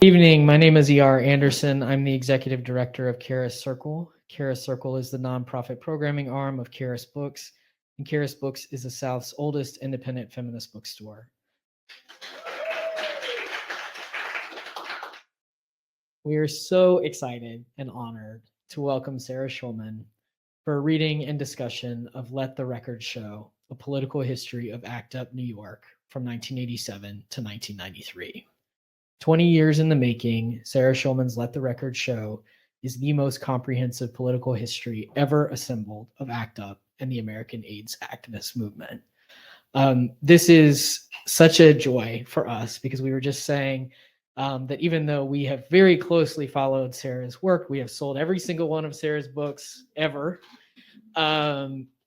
Good evening. My name is E.R. Anderson. I'm the executive director of Charis Circle. Charis Circle is the nonprofit programming arm of Charis Books, and Charis Books is the South's oldest independent feminist bookstore. We are so excited and honored to welcome Sarah Schulman for a reading and discussion of Let the Record Show, A Political History of ACT UP New York from 1987 to 1993. 20 years in the making, Sarah Schulman's Let the Record Show is the most comprehensive political history ever assembled of ACT UP and the American AIDS activist movement. This is such a joy for us because we were just saying that even though we have very closely followed Sarah's work, we have sold every single one of Sarah's books ever.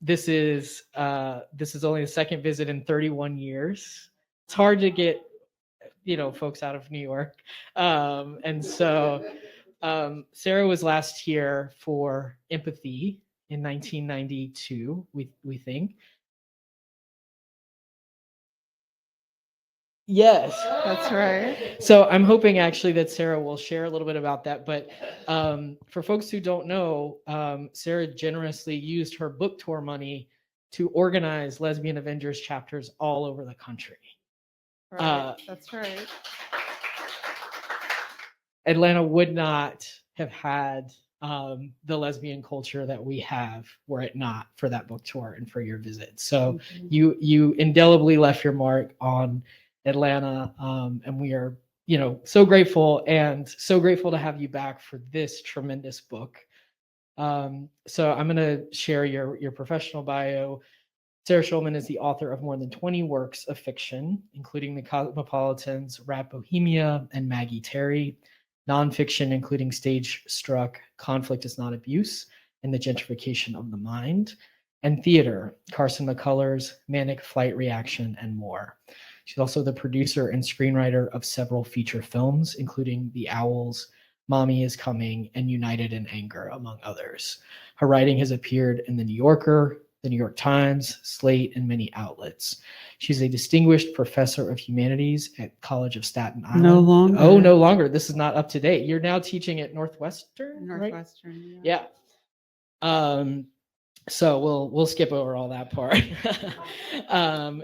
This is only the second visit in 31 years. It's hard to get folks out of New York. And so Sarah was last here for Empathy in 1992, we think. Yes. That's right. So I'm hoping actually that Sarah will share a little bit about that. But for folks who don't know, Sarah generously used her book tour money to organize Lesbian Avengers chapters all over the country. Right. That's right. Atlanta would not have had the lesbian culture that we have were it not for that book tour and for your visit. So you indelibly left your mark on Atlanta, and we are so grateful to have you back for this tremendous book. So I'm going to share your professional bio. Sarah Schulman is the author of more than 20 works of fiction, including The Cosmopolitans, Rat Bohemia, and Maggie Terry. Nonfiction, including Stage Struck, Conflict is Not Abuse, and The Gentrification of the Mind. And theater, Carson McCullers, Manic Flight Reaction, and more. She's also the producer and screenwriter of several feature films, including The Owls, Mommy is Coming, and United in Anger, among others. Her writing has appeared in The New Yorker, The New York Times, Slate, and many outlets. She's a distinguished professor of humanities at College of Staten Island. No longer. Oh, no longer. This is not up to date. You're now teaching at Northwestern, right? Yeah. So we'll skip over all that part.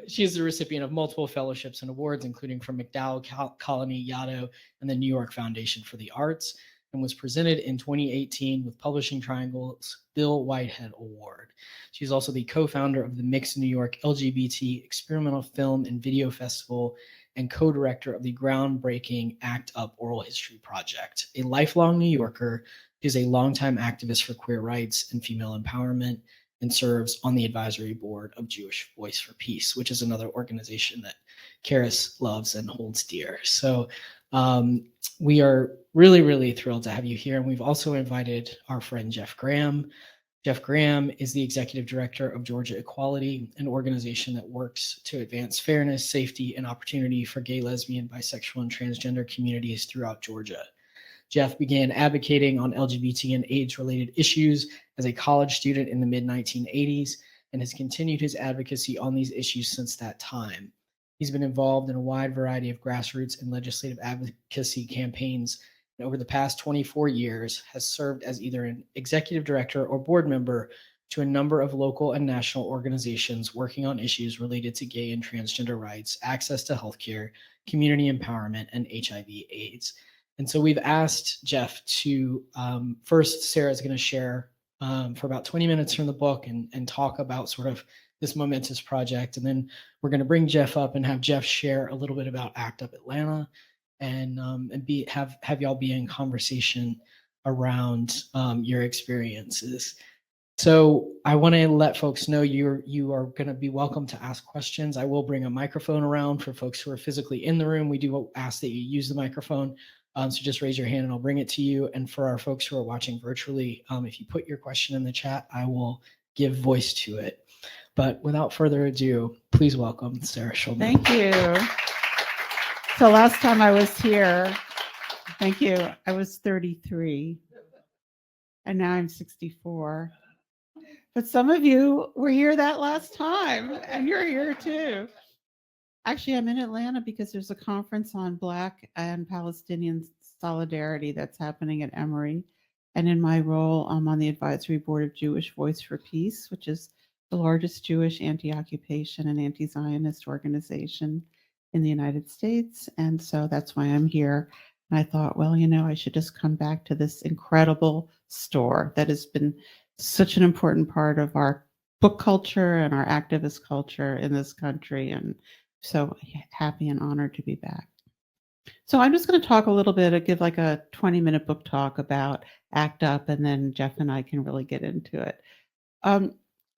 She's the recipient of multiple fellowships and awards, including from McDowell Colony, Yaddo, and the New York Foundation for the Arts, and was presented in 2018 with Publishing Triangle's Bill Whitehead Award. She's also the co-founder of the Mixed New York LGBT Experimental Film and Video Festival and co-director of the groundbreaking ACT UP Oral History Project. A lifelong New Yorker, she is a longtime activist for queer rights and female empowerment and serves on the advisory board of Jewish Voice for Peace, which is another organization that Charis loves and holds dear. So we are really, really thrilled to have you here. And we've also invited our friend Jeff Graham. Jeff Graham is the executive director of Georgia Equality, an organization that works to advance fairness, safety, and opportunity for gay, lesbian, bisexual, and transgender communities throughout Georgia. Jeff began advocating on LGBT and AIDS-related issues as a college student in the mid-1980s and has continued his advocacy on these issues since that time. He's been involved in a wide variety of grassroots and legislative advocacy campaigns, and over the past 24 years has served as either an executive director or board member to a number of local and national organizations working on issues related to gay and transgender rights, access to healthcare, community empowerment, and HIV/AIDS. And so we've asked Jeff to, first, Sarah's going to share for about 20 minutes from the book and talk about sort of this momentous project. And then we're going to bring Jeff up and have Jeff share a little bit about ACT UP Atlanta and have y'all be in conversation around your experiences. So I want to let folks know you are going to be welcome to ask questions. I will bring a microphone around for folks who are physically in the room. We do ask that you use the microphone. So just raise your hand and I'll bring it to you. And for our folks who are watching virtually, if you put your question in the chat, I will give voice to it. But without further ado, please welcome Sarah Schulman. Thank you. So last time I was here, thank you, I was 33. And now I'm 64. But some of you were here that last time, and you're here too. Actually, I'm in Atlanta because there's a conference on Black and Palestinian solidarity that's happening at Emory. And in my role, I'm on the advisory board of Jewish Voice for Peace, which is the largest Jewish anti-occupation and anti-Zionist organization in the United States. And so that's why I'm here. And I thought, well, I should just come back to this incredible store that has been such an important part of our book culture and our activist culture in this country. And so happy and honored to be back. So I'm just going to talk a little bit, give like a 20-minute book talk about ACT UP, and then Jeff and I can really get into it.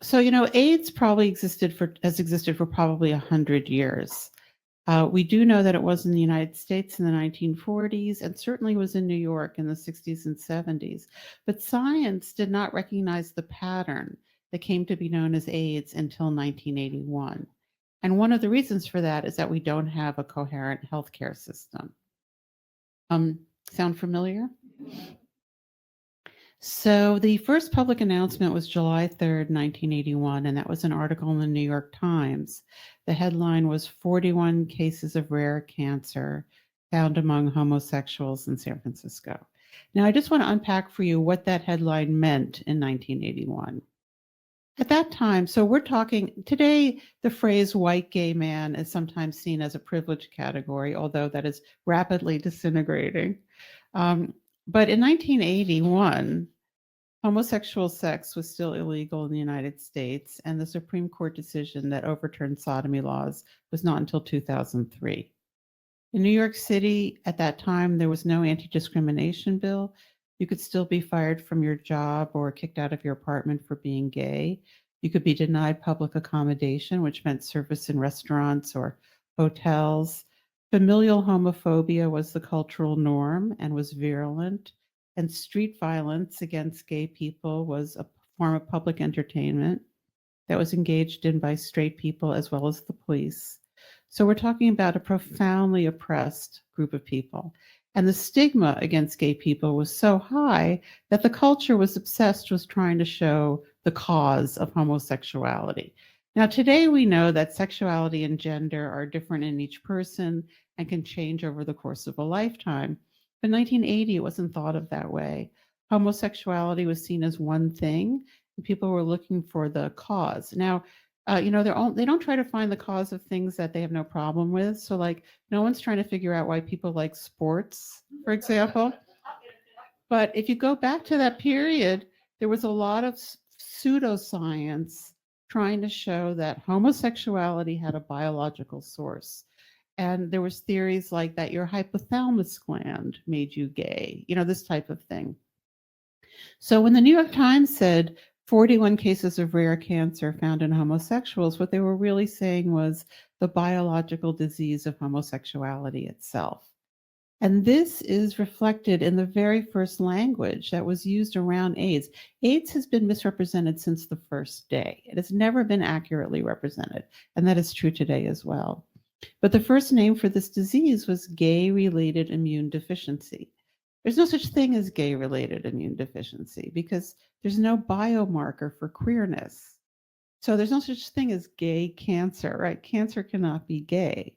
So AIDS probably has existed for probably 100 years. We do know that it was in the United States in the 1940s and certainly was in New York in the 60s and 70s. But science did not recognize the pattern that came to be known as AIDS until 1981. And one of the reasons for that is that we don't have a coherent healthcare system. Sound familiar? So the first public announcement was July 3rd, 1981, and that was an article in the New York Times. The headline was 41 cases of rare cancer found among homosexuals in San Francisco. Now, I just want to unpack for you what that headline meant in 1981. At that time, so we're talking today, the phrase white gay man is sometimes seen as a privileged category, although that is rapidly disintegrating. But in 1981, homosexual sex was still illegal in the United States, and the Supreme Court decision that overturned sodomy laws was not until 2003. In New York City, at that time, there was no anti-discrimination bill. You could still be fired from your job or kicked out of your apartment for being gay. You could be denied public accommodation, which meant service in restaurants or hotels. Familial homophobia was the cultural norm and was virulent. And street violence against gay people was a form of public entertainment that was engaged in by straight people as well as the police. So we're talking about a profoundly oppressed group of people. And the stigma against gay people was so high that the culture was obsessed with trying to show the cause of homosexuality. Now, today we know that sexuality and gender are different in each person and can change over the course of a lifetime. But in 1980, it wasn't thought of that way. Homosexuality was seen as one thing, and people were looking for the cause. Now, they don't try to find the cause of things that they have no problem with. So, like, no one's trying to figure out why people like sports, for example. But if you go back to that period, there was a lot of pseudoscience trying to show that homosexuality had a biological source. And there was theories like that your hypothalamus gland made you gay, this type of thing. So when the New York Times said 41 cases of rare cancer found in homosexuals, what they were really saying was the biological disease of homosexuality itself. And this is reflected in the very first language that was used around AIDS. AIDS has been misrepresented since the first day. It has never been accurately represented, and that is true today as well. But the first name for this disease was gay-related immune deficiency. There's no such thing as gay-related immune deficiency because there's no biomarker for queerness. So there's no such thing as gay cancer, right? Cancer cannot be gay.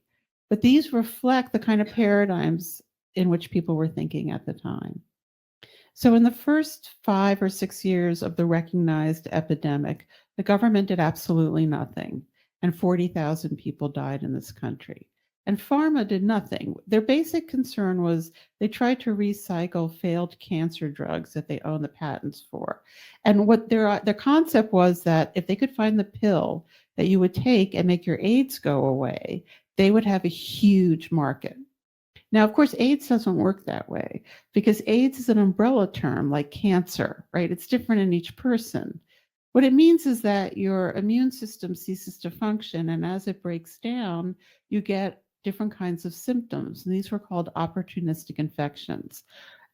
But these reflect the kind of paradigms in which people were thinking at the time. So in the first 5 or 6 years of the recognized epidemic, the government did absolutely nothing, and 40,000 people died in this country. And pharma did nothing. Their basic concern was they tried to recycle failed cancer drugs that they own the patents for. And what their concept was that if they could find the pill that you would take and make your AIDS go away, they would have a huge market. Now, of course, AIDS doesn't work that way because AIDS is an umbrella term like cancer, right? It's different in each person. What it means is that your immune system ceases to function, and as it breaks down, you get different kinds of symptoms. And these were called opportunistic infections.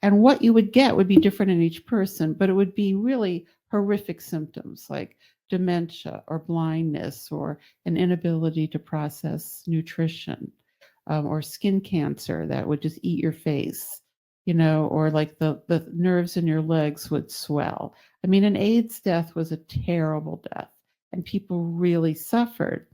And what you would get would be different in each person, but it would be really horrific symptoms like dementia or blindness or an inability to process nutrition. Or skin cancer that would just eat your face, or like the nerves in your legs would swell. I mean, an AIDS death was a terrible death, and people really suffered.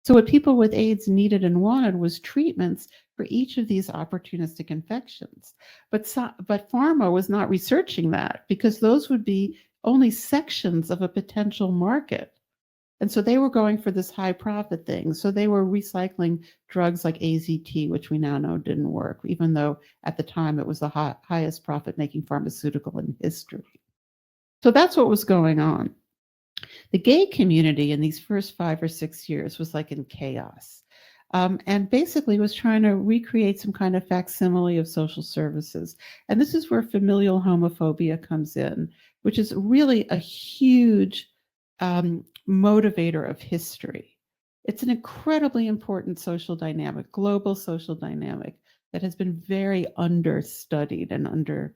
So what people with AIDS needed and wanted was treatments for each of these opportunistic infections. But pharma was not researching that because those would be only sections of a potential market. And so they were going for this high profit thing. So they were recycling drugs like AZT, which we now know didn't work, even though at the time it was the highest profit making pharmaceutical in history. So that's what was going on. The gay community in these first 5 or 6 years was like in chaos. And basically was trying to recreate some kind of facsimile of social services. And this is where familial homophobia comes in, which is really a huge motivator of history. It's an incredibly important social dynamic, global social dynamic that has been very understudied and under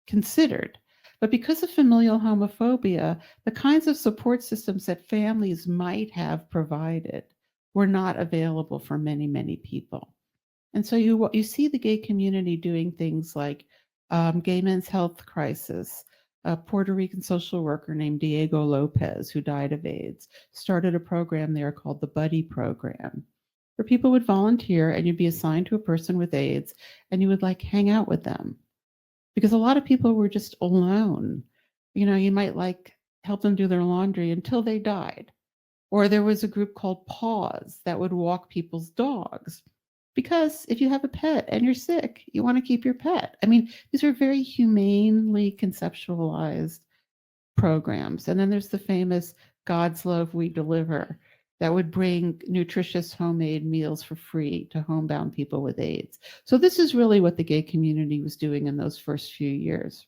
considered. But because of familial homophobia, the kinds of support systems that families might have provided were not available for many, many people. And so you see the gay community doing things like Gay Men's Health Crisis. A Puerto Rican social worker named Diego Lopez, who died of AIDS, started a program there called the Buddy Program, where people would volunteer and you'd be assigned to a person with AIDS and you would like hang out with them. Because a lot of people were just alone. You know, you might like help them do their laundry until they died. Or there was a group called Paws that would walk people's dogs. Because if you have a pet and you're sick, you want to keep your pet. I mean, these are very humanely conceptualized programs. And then there's the famous God's Love We Deliver that would bring nutritious homemade meals for free to homebound people with AIDS. So this is really what the gay community was doing in those first few years.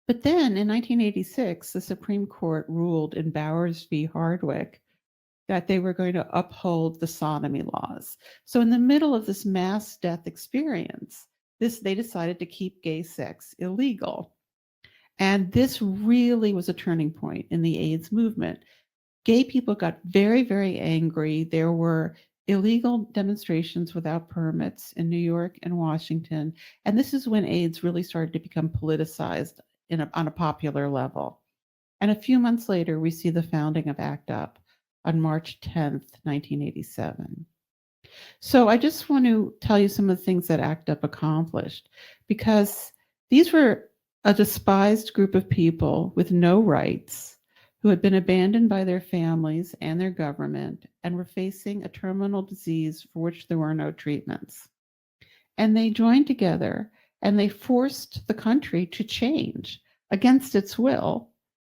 But then in 1986, the Supreme Court ruled in Bowers v. Hardwick that they were going to uphold the sodomy laws. So in the middle of this mass death experience, they decided to keep gay sex illegal. And this really was a turning point in the AIDS movement. Gay people got very, very angry. There were illegal demonstrations without permits in New York and Washington. And this is when AIDS really started to become politicized on a popular level. And a few months later, we see the founding of ACT UP on March 10th, 1987. So I just want to tell you some of the things that ACT UP accomplished, because these were a despised group of people with no rights who had been abandoned by their families and their government and were facing a terminal disease for which there were no treatments. And they joined together and they forced the country to change against its will,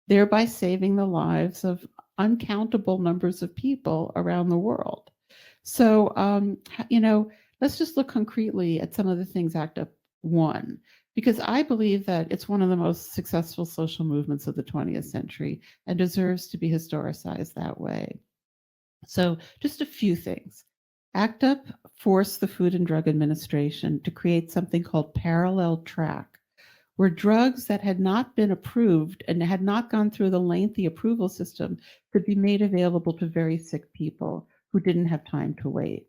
thereby saving the lives of uncountable numbers of people around the world. So, let's just look concretely at some of the things ACT UP won, because I believe that it's one of the most successful social movements of the 20th century and deserves to be historicized that way. So just a few things. ACT UP forced the Food and Drug Administration to create something called parallel track, where drugs that had not been approved and had not gone through the lengthy approval system could be made available to very sick people who didn't have time to wait.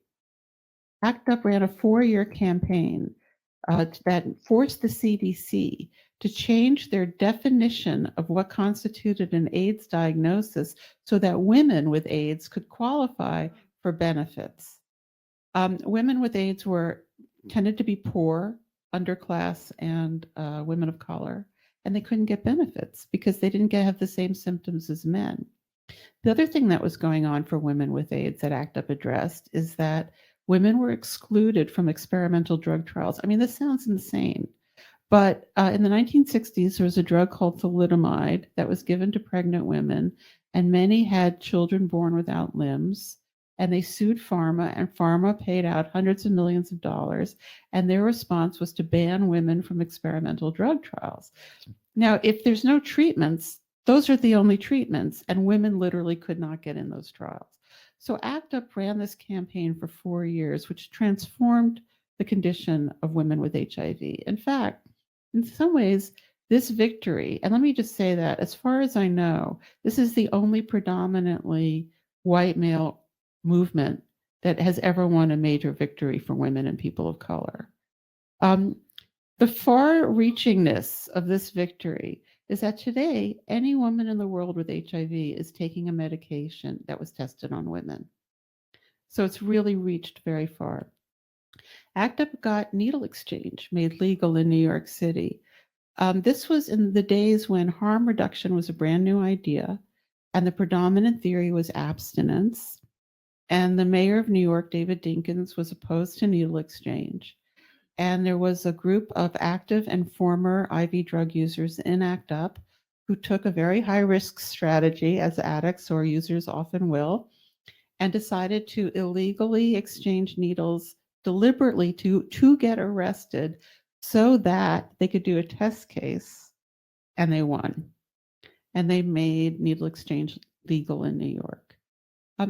ACT UP ran a 4-year campaign that forced the CDC to change their definition of what constituted an AIDS diagnosis so that women with AIDS could qualify for benefits. Women with AIDS tended to be poor, underclass, and women of color, and they couldn't get benefits because they didn't have the same symptoms as men. The other thing that was going on for women with AIDS that ACT UP addressed is that women were excluded from experimental drug trials. I mean, this sounds insane, but in the 1960s, there was a drug called thalidomide that was given to pregnant women, and many had children born without limbs. And they sued pharma, and pharma paid out hundreds of millions of dollars. And their response was to ban women from experimental drug trials. Now, if there's no treatments, those are the only treatments, and women literally could not get in those trials. So ACT UP ran this campaign for 4 years, which transformed the condition of women with HIV. In fact, in some ways, this victory, and let me just say that as far as I know, this is the only predominantly white male movement that has ever won a major victory for women and people of color. The far-reachingness of this victory is that today, any woman in the world with HIV is taking a medication that was tested on women. So it's really reached very far. ACT UP got needle exchange made legal in New York City. This was in the days when harm reduction was a brand new idea, and the predominant theory was abstinence. And the mayor of New York, David Dinkins, was opposed to needle exchange. And there was a group of active and former IV drug users in ACT UP who took a very high-risk strategy, as addicts or users often will, and decided to illegally exchange needles deliberately to get arrested so that they could do a test case, and they won. And they made needle exchange legal in New York.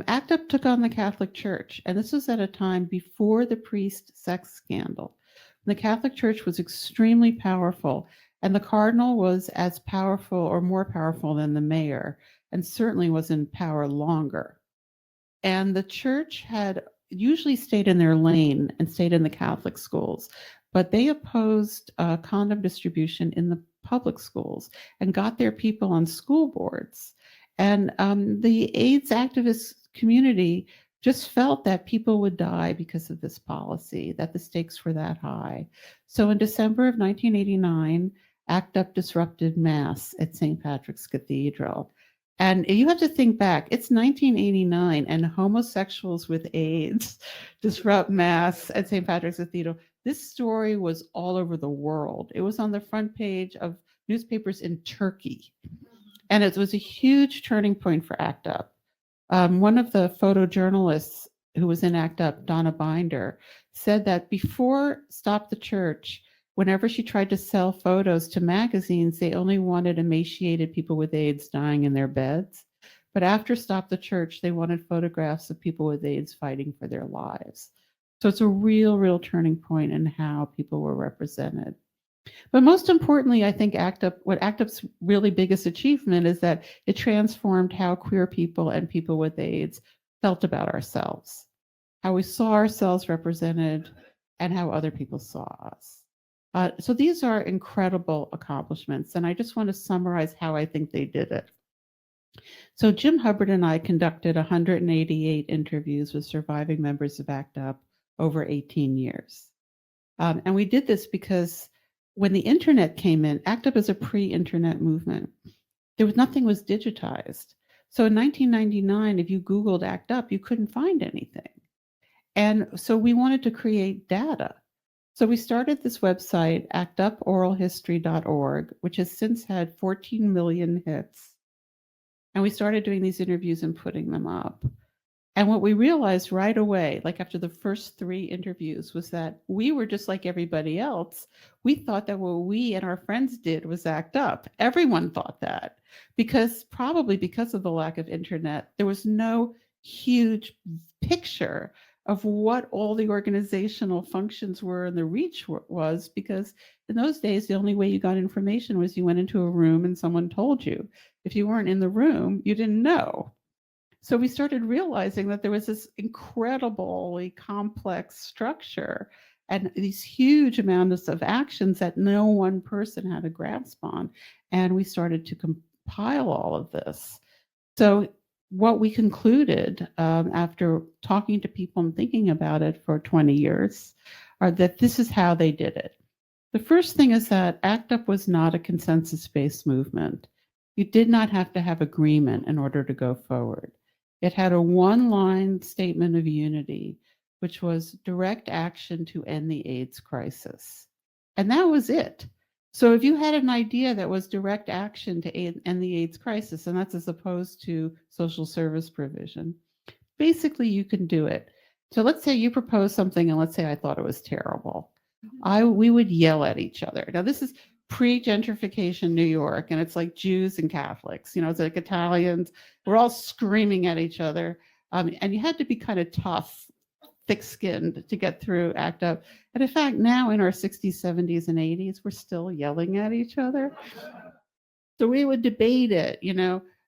ACT UP took on the Catholic Church, and this was at a time before the priest sex scandal. The Catholic Church was extremely powerful, and the cardinal was as powerful or more powerful than the mayor, and certainly was in power longer. And the church had usually stayed in their lane and stayed in the Catholic schools, but they opposed condom distribution in the public schools and got their people on school boards. And the AIDS activist community just felt that people would die because of this policy, that the stakes were that high. So in December of 1989, ACT UP disrupted Mass at St. Patrick's Cathedral. And you have to think back, it's 1989 and homosexuals with AIDS disrupt Mass at St. Patrick's Cathedral. This story was all over the world. It was on the front page of newspapers in Turkey. And it was a huge turning point for ACT UP. One of the photojournalists who was in ACT UP, Donna Binder, said that before Stop the Church, whenever she tried to sell photos to magazines, they only wanted emaciated people with AIDS dying in their beds. But after Stop the Church, they wanted photographs of people with AIDS fighting for their lives. So it's a real turning point in how people were represented. But most importantly, I think what ACT UP's really biggest achievement is that it transformed how queer people and people with AIDS felt about ourselves, how we saw ourselves represented, and how other people saw us. So these are incredible accomplishments, and I just want to summarize how I think they did it. So Jim Hubbard and I conducted 188 interviews with surviving members of ACT UP over 18 years. And we did this because when the internet came in, ACT UP is a pre-internet movement. Nothing was digitized. So in 1999, if you Googled ACT UP, you couldn't find anything. And so we wanted to create data. So we started this website, actuporalhistory.org, which has since had 14 million hits. And we started doing these interviews and putting them up. And what we realized right away, like after the first 3 interviews, was that we were just like everybody else. We thought that what we and our friends did was ACT UP. Everyone thought that, probably because of the lack of internet, there was no huge picture of what all the organizational functions were and the reach was, because in those days, the only way you got information was you went into a room and someone told you. If you weren't in the room, you didn't know. So we started realizing that there was this incredibly complex structure and these huge amounts of actions that no one person had a grasp on. And we started to compile all of this. So what we concluded after talking to people and thinking about it for 20 years are that this is how they did it. The first thing is that ACT UP was not a consensus-based movement. You did not have to have agreement in order to go forward. It had a one-line statement of unity, which was direct action to end the AIDS crisis. And that was it. So if you had an idea that was direct action to end the AIDS crisis, and that's as opposed to social service provision, basically you can do it. So let's say you propose something, and let's say I thought it was terrible. We would yell at each other. Now this is pre-gentrification New York, and it's like Jews and Catholics, it's like Italians. We're all screaming at each other. And you had to be kind of tough, thick-skinned to get through ACT UP. And in fact, now in our 60s, 70s, and 80s, we're still yelling at each other. So we would debate it,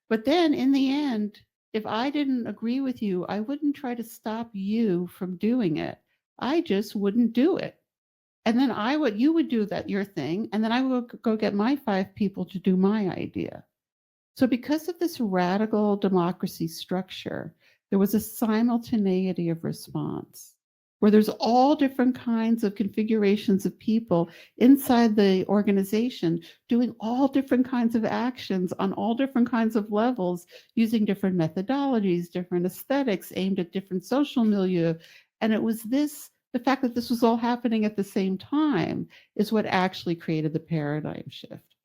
But then in the end, if I didn't agree with you, I wouldn't try to stop you from doing it. I just wouldn't do it. And then you would do your thing, and then I would go get my 5 people to do my idea. So because of this radical democracy structure, there was a simultaneity of response where there's all different kinds of configurations of people inside the organization doing all different kinds of actions on all different kinds of levels, using different methodologies, different aesthetics aimed at different social milieu. And it was this, the fact that this was all happening at the same time is what actually created the paradigm shift.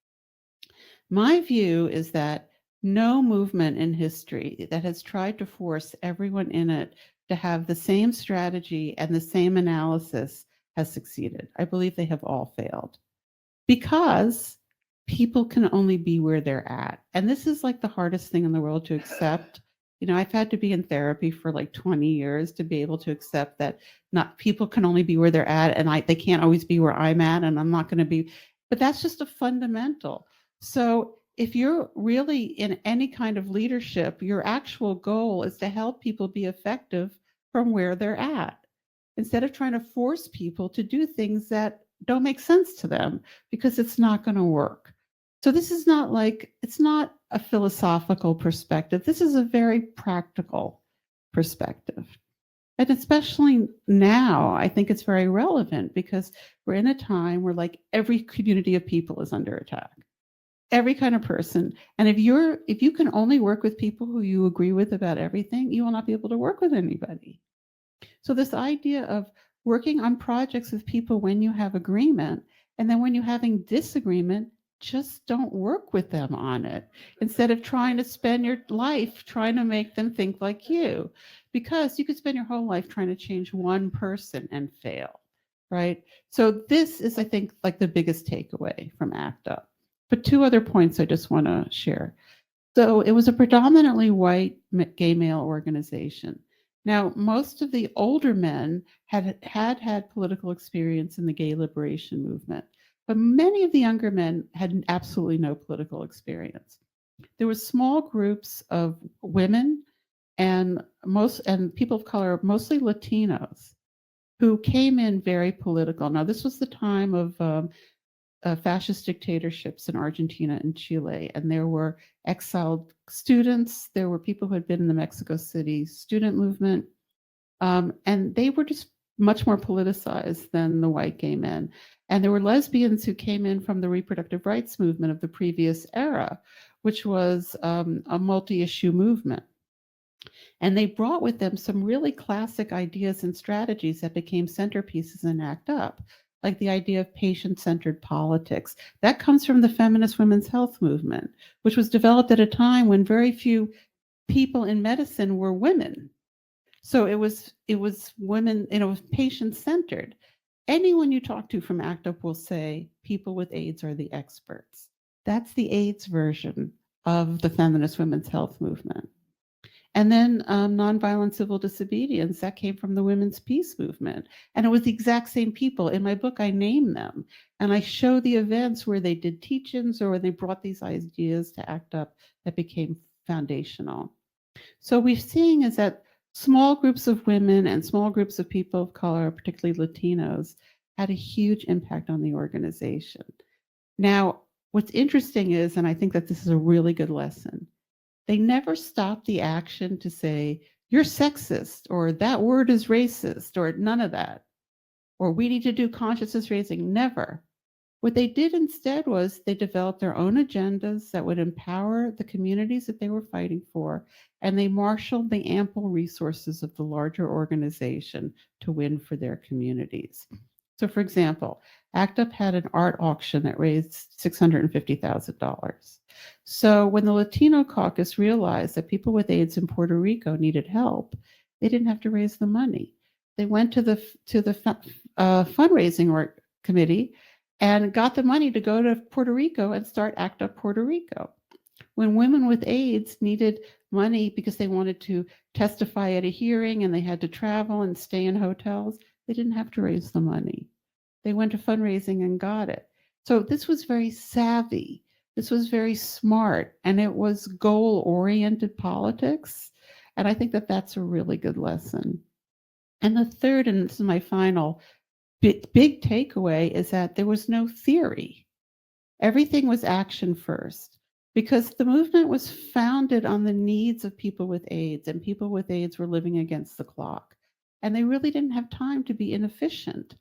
My view is that no movement in history that has tried to force everyone in it to have the same strategy and the same analysis has succeeded. I believe they have all failed because people can only be where they're at. And this is like the hardest thing in the world to accept. You know, I've had to be in therapy for like 20 years to be able to accept that not people can only be where they're at, and they can't always be where I'm at, and I'm not going to be, but that's just a fundamental. So if you're really in any kind of leadership, your actual goal is to help people be effective from where they're at, instead of trying to force people to do things that don't make sense to them, because it's not going to work. So this is not like, it's not a philosophical perspective. This is a very practical perspective. And especially now, I think it's very relevant because we're in a time where like every community of people is under attack. Every kind of person. And if you can only work with people who you agree with about everything, you will not be able to work with anybody. So this idea of working on projects with people when you have agreement, and then when you're having disagreement, just don't work with them on it, instead of trying to spend your life trying to make them think like you, because you could spend your whole life trying to change one person and fail, right? So this is, I think, like the biggest takeaway from ACT UP. But two other points I just want to share. So it was a predominantly white gay male organization. Now, most of the older men had political experience in the gay liberation movement, but many of the younger men had absolutely no political experience. There were small groups of women and people of color, mostly Latinos, who came in very political. Now, this was the time of fascist dictatorships in Argentina and Chile, and there were exiled students. There were people who had been in the Mexico City student movement, and they were just much more politicized than the white gay men. And there were lesbians who came in from the reproductive rights movement of the previous era, which was a multi-issue movement. And they brought with them some really classic ideas and strategies that became centerpieces in ACT UP, like the idea of patient-centered politics. That comes from the feminist women's health movement, which was developed at a time when very few people in medicine were women. So it was women, patient-centered. Anyone you talk to from ACT UP will say people with AIDS are the experts. That's the AIDS version of the feminist women's health movement. And then nonviolent civil disobedience, that came from the women's peace movement. And it was the exact same people. In my book, I name them. And I show the events where they did teach-ins or when they brought these ideas to ACT UP that became foundational. So we're seeing is that small groups of women and small groups of people of color, particularly Latinos, had a huge impact on the organization. Now, what's interesting is, and I think that this is a really good lesson, they never stopped the action to say, you're sexist, or that word is racist, or none of that, or we need to do consciousness raising. Never. What they did instead was they developed their own agendas that would empower the communities that they were fighting for, and they marshaled the ample resources of the larger organization to win for their communities. So, for example, ACT UP had an art auction that raised $650,000. So when the Latino caucus realized that people with AIDS in Puerto Rico needed help, they didn't have to raise the money. They went to the fundraising committee and got the money to go to Puerto Rico and start ACT UP Puerto Rico. When women with AIDS needed money because they wanted to testify at a hearing and they had to travel and stay in hotels, they didn't have to raise the money. They went to fundraising and got it. So this was very savvy. This was very smart, and it was goal-oriented politics. And I think that that's a really good lesson. And the third, and this is my final big takeaway, is that there was no theory. Everything was action first. because the movement was founded on the needs of people with AIDS, and people with AIDS were living against the clock. And they really didn't have time to be inefficient.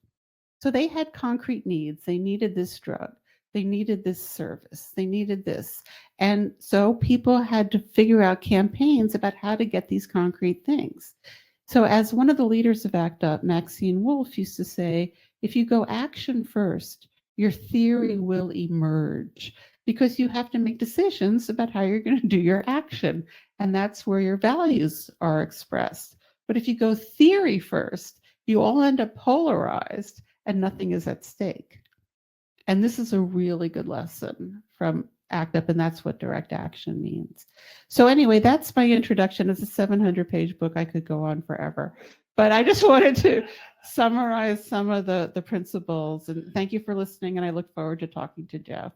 So they had concrete needs. They needed this drug. They needed this service. They needed this. And so people had to figure out campaigns about how to get these concrete things. So as one of the leaders of ACT UP, Maxine Wolf, used to say, if you go action first, your theory will emerge, because you have to make decisions about how you're going to do your action. And that's where your values are expressed. But if you go theory first, you all end up polarized and nothing is at stake. And this is a really good lesson from ACT UP, and that's what direct action means. So anyway, that's my introduction. It's a 700-page book. I could go on forever. But I just wanted to summarize some of the principles. And thank you for listening, and I look forward to talking to Jeff.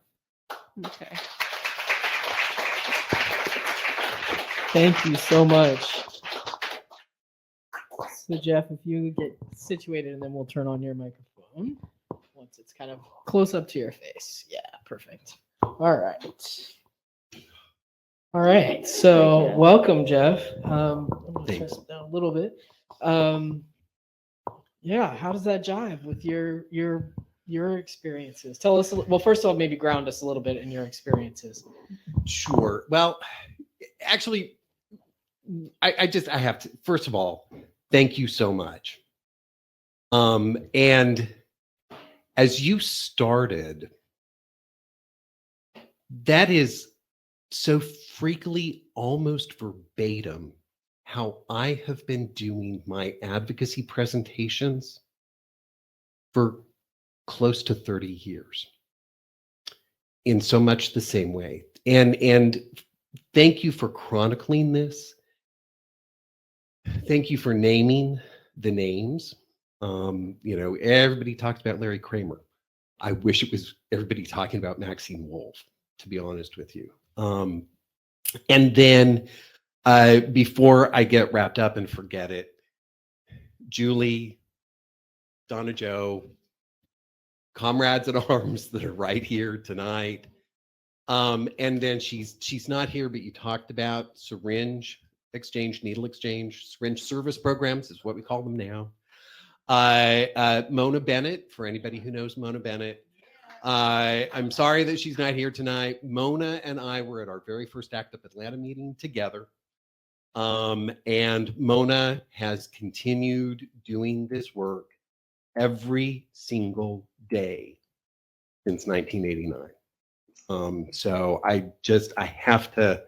Okay. Thank you so much. So Jeff, if you get situated, and then we'll turn on your microphone once it's kind of close up to your face. Yeah, perfect. All right. All right. So welcome, Jeff. I'm gonna turn this down a little bit. Yeah, how does that jive with your experiences? Tell us. Well, first of all, maybe ground us a little bit in your experiences. Sure. Well, actually, I have to, first of all, thank you so much. And as you started, that is so freakily, almost verbatim, how I have been doing my advocacy presentations for close to 30 years, in so much the same way. And thank you for chronicling this. Thank you for naming the names. Everybody talked about Larry Kramer. I wish it was everybody talking about Maxine Wolf, to be honest with you. And then before I get wrapped up and forget it, Julie, Donna Jo, comrades at arms that are right here tonight. And then she's not here, but you talked about syringe exchange, needle exchange, syringe service programs is what we call them now. Mona Bennett, for anybody who knows Mona Bennett. I'm sorry that she's not here tonight. Mona and I were at our very first ACT UP Atlanta meeting together. And Mona has continued doing this work every single day since 1989. So I have to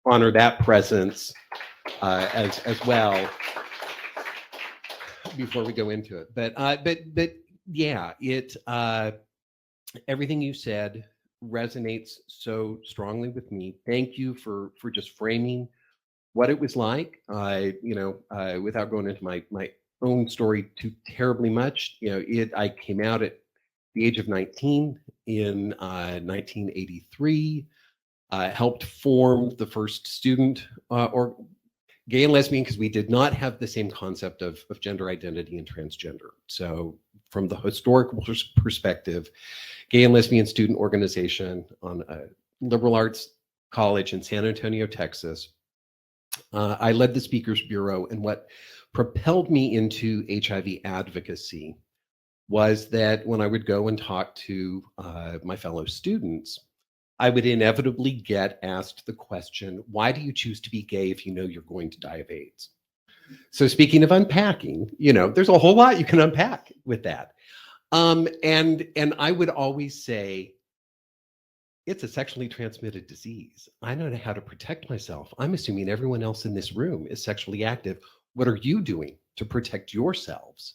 honor that presence as well before we go into it. But yeah, everything you said resonates so strongly with me. Thank you for just framing what it was like. Without going into my own story too terribly much, I came out at the age of 19 in 1983. Helped form the first student or gay and lesbian, because we did not have the same concept of gender identity and transgender. So from the historical perspective, gay and lesbian student organization on a liberal arts college in San Antonio, Texas. I led the Speakers Bureau, and what propelled me into HIV advocacy was that when I would go and talk to my fellow students, I would inevitably get asked the question, why do you choose to be gay if you know you're going to die of AIDS? So speaking of unpacking, there's a whole lot you can unpack with that. And I would always say, it's a sexually transmitted disease. I know how to protect myself. I'm assuming everyone else in this room is sexually active. What are you doing to protect yourselves?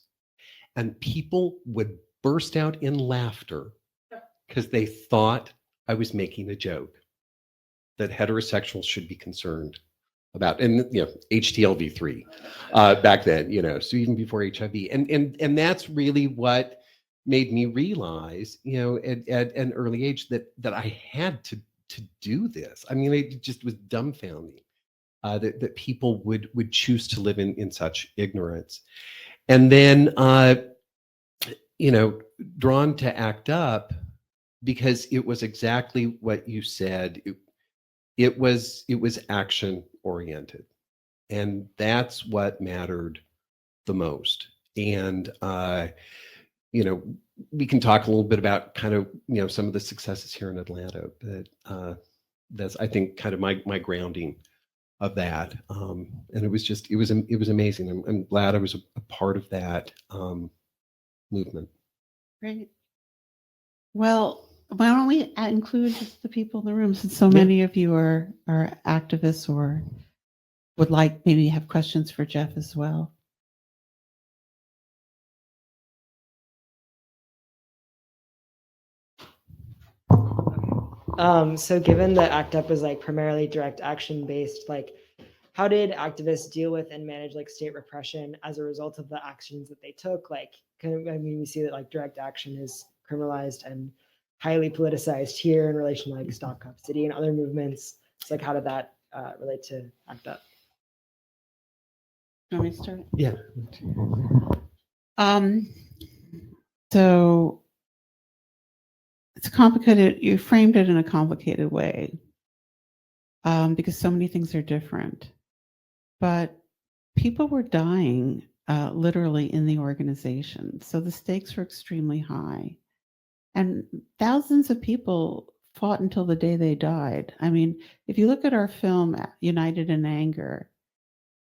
And people would burst out in laughter because they thought I was making a joke that heterosexuals should be concerned about, and HTLV3 back then, so even before HIV, and that's really what made me realize, at an early age that I had to do this. I mean, it just was dumbfounding that people would choose to live in such ignorance, and then drawn to ACT UP because it was exactly what you said. it was action oriented, and that's what mattered the most. And we can talk a little bit about kind of some of the successes here in Atlanta, but that's, I think, kind of my grounding of that. And it was amazing. I'm glad I was a part of that movement. Great. Well, why don't we include just the people in the room, since so Yeah. many of you are activists or would like maybe have questions for Jeff as well. So given that ACT UP is like primarily direct action based, like how did activists deal with and manage like state repression as a result of the actions that they took? Like, we see that like direct action is criminalized and highly politicized here in relation to like Stop Cop City and other movements. It's like, how did that relate to ACT UP? You want me to start? Yeah. So it's complicated. You framed it in a complicated way because so many things are different. But people were dying literally in the organization. So the stakes were extremely high. And thousands of people fought until the day they died. I mean, if you look at our film, United in Anger,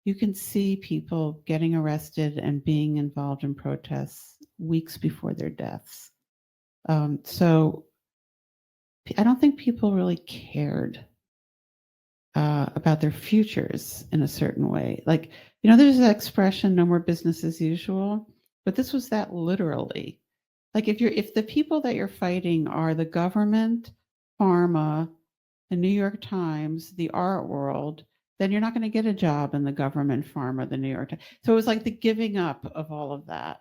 you can see people getting arrested and being involved in protests weeks before their deaths. So I don't think people really cared about their futures in a certain way. Like, there's that expression, no more business as usual, but this was that literally. Like if the people that you're fighting are the government, pharma, the New York Times, the art world, then you're not going to get a job in the government, pharma, the New York Times. So it was like the giving up of all of that.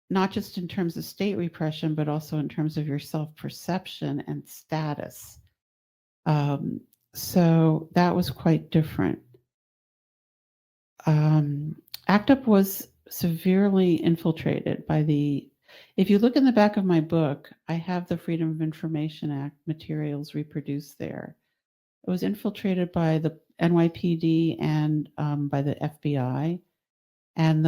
Not just in terms of state repression, but also in terms of your self-perception and status. So that was quite different. ACT UP was severely infiltrated by if you look in the back of my book, I have the Freedom of Information Act materials reproduced there. It was infiltrated by the NYPD and by the FBI, and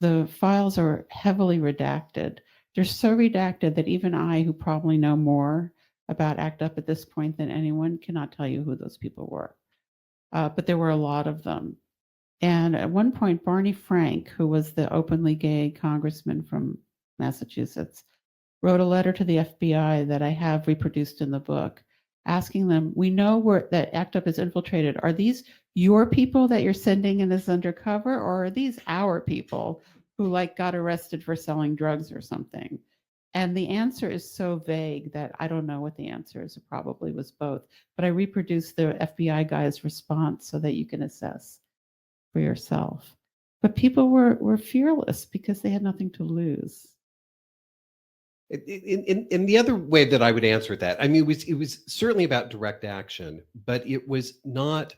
the files are heavily redacted. They're so redacted that even I, who probably know more about ACT UP at this point than anyone, cannot tell you who those people were. But there were a lot of them. And at one point, Barney Frank, who was the openly gay congressman from Massachusetts, wrote a letter to the FBI that I have reproduced in the book, asking them, we know that ACT UP is infiltrated. Are these your people that you're sending in as undercover, or are these our people who got arrested for selling drugs or something? And the answer is so vague that I don't know what the answer is. It probably was both. But I reproduced the FBI guy's response so that you can assess for yourself. But people were fearless because they had nothing to lose. In the other way that I would answer that, I mean, it was certainly about direct action, but it was not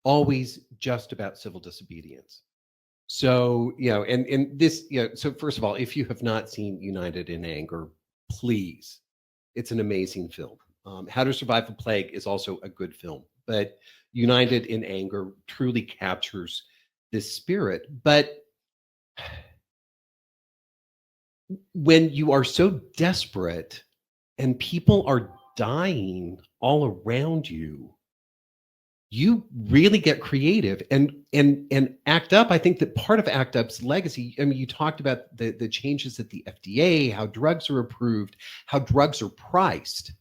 always just about civil disobedience. So, and this, so first of all, if you have not seen United in Anger, please, it's an amazing film. How to Survive the Plague is also a good film, but United in Anger truly captures this spirit. But when you are so desperate and people are dying all around you, you really get creative and ACT UP. I think that part of ACT UP's legacy, I mean, you talked about the changes at the FDA, how drugs are approved, how drugs are priced,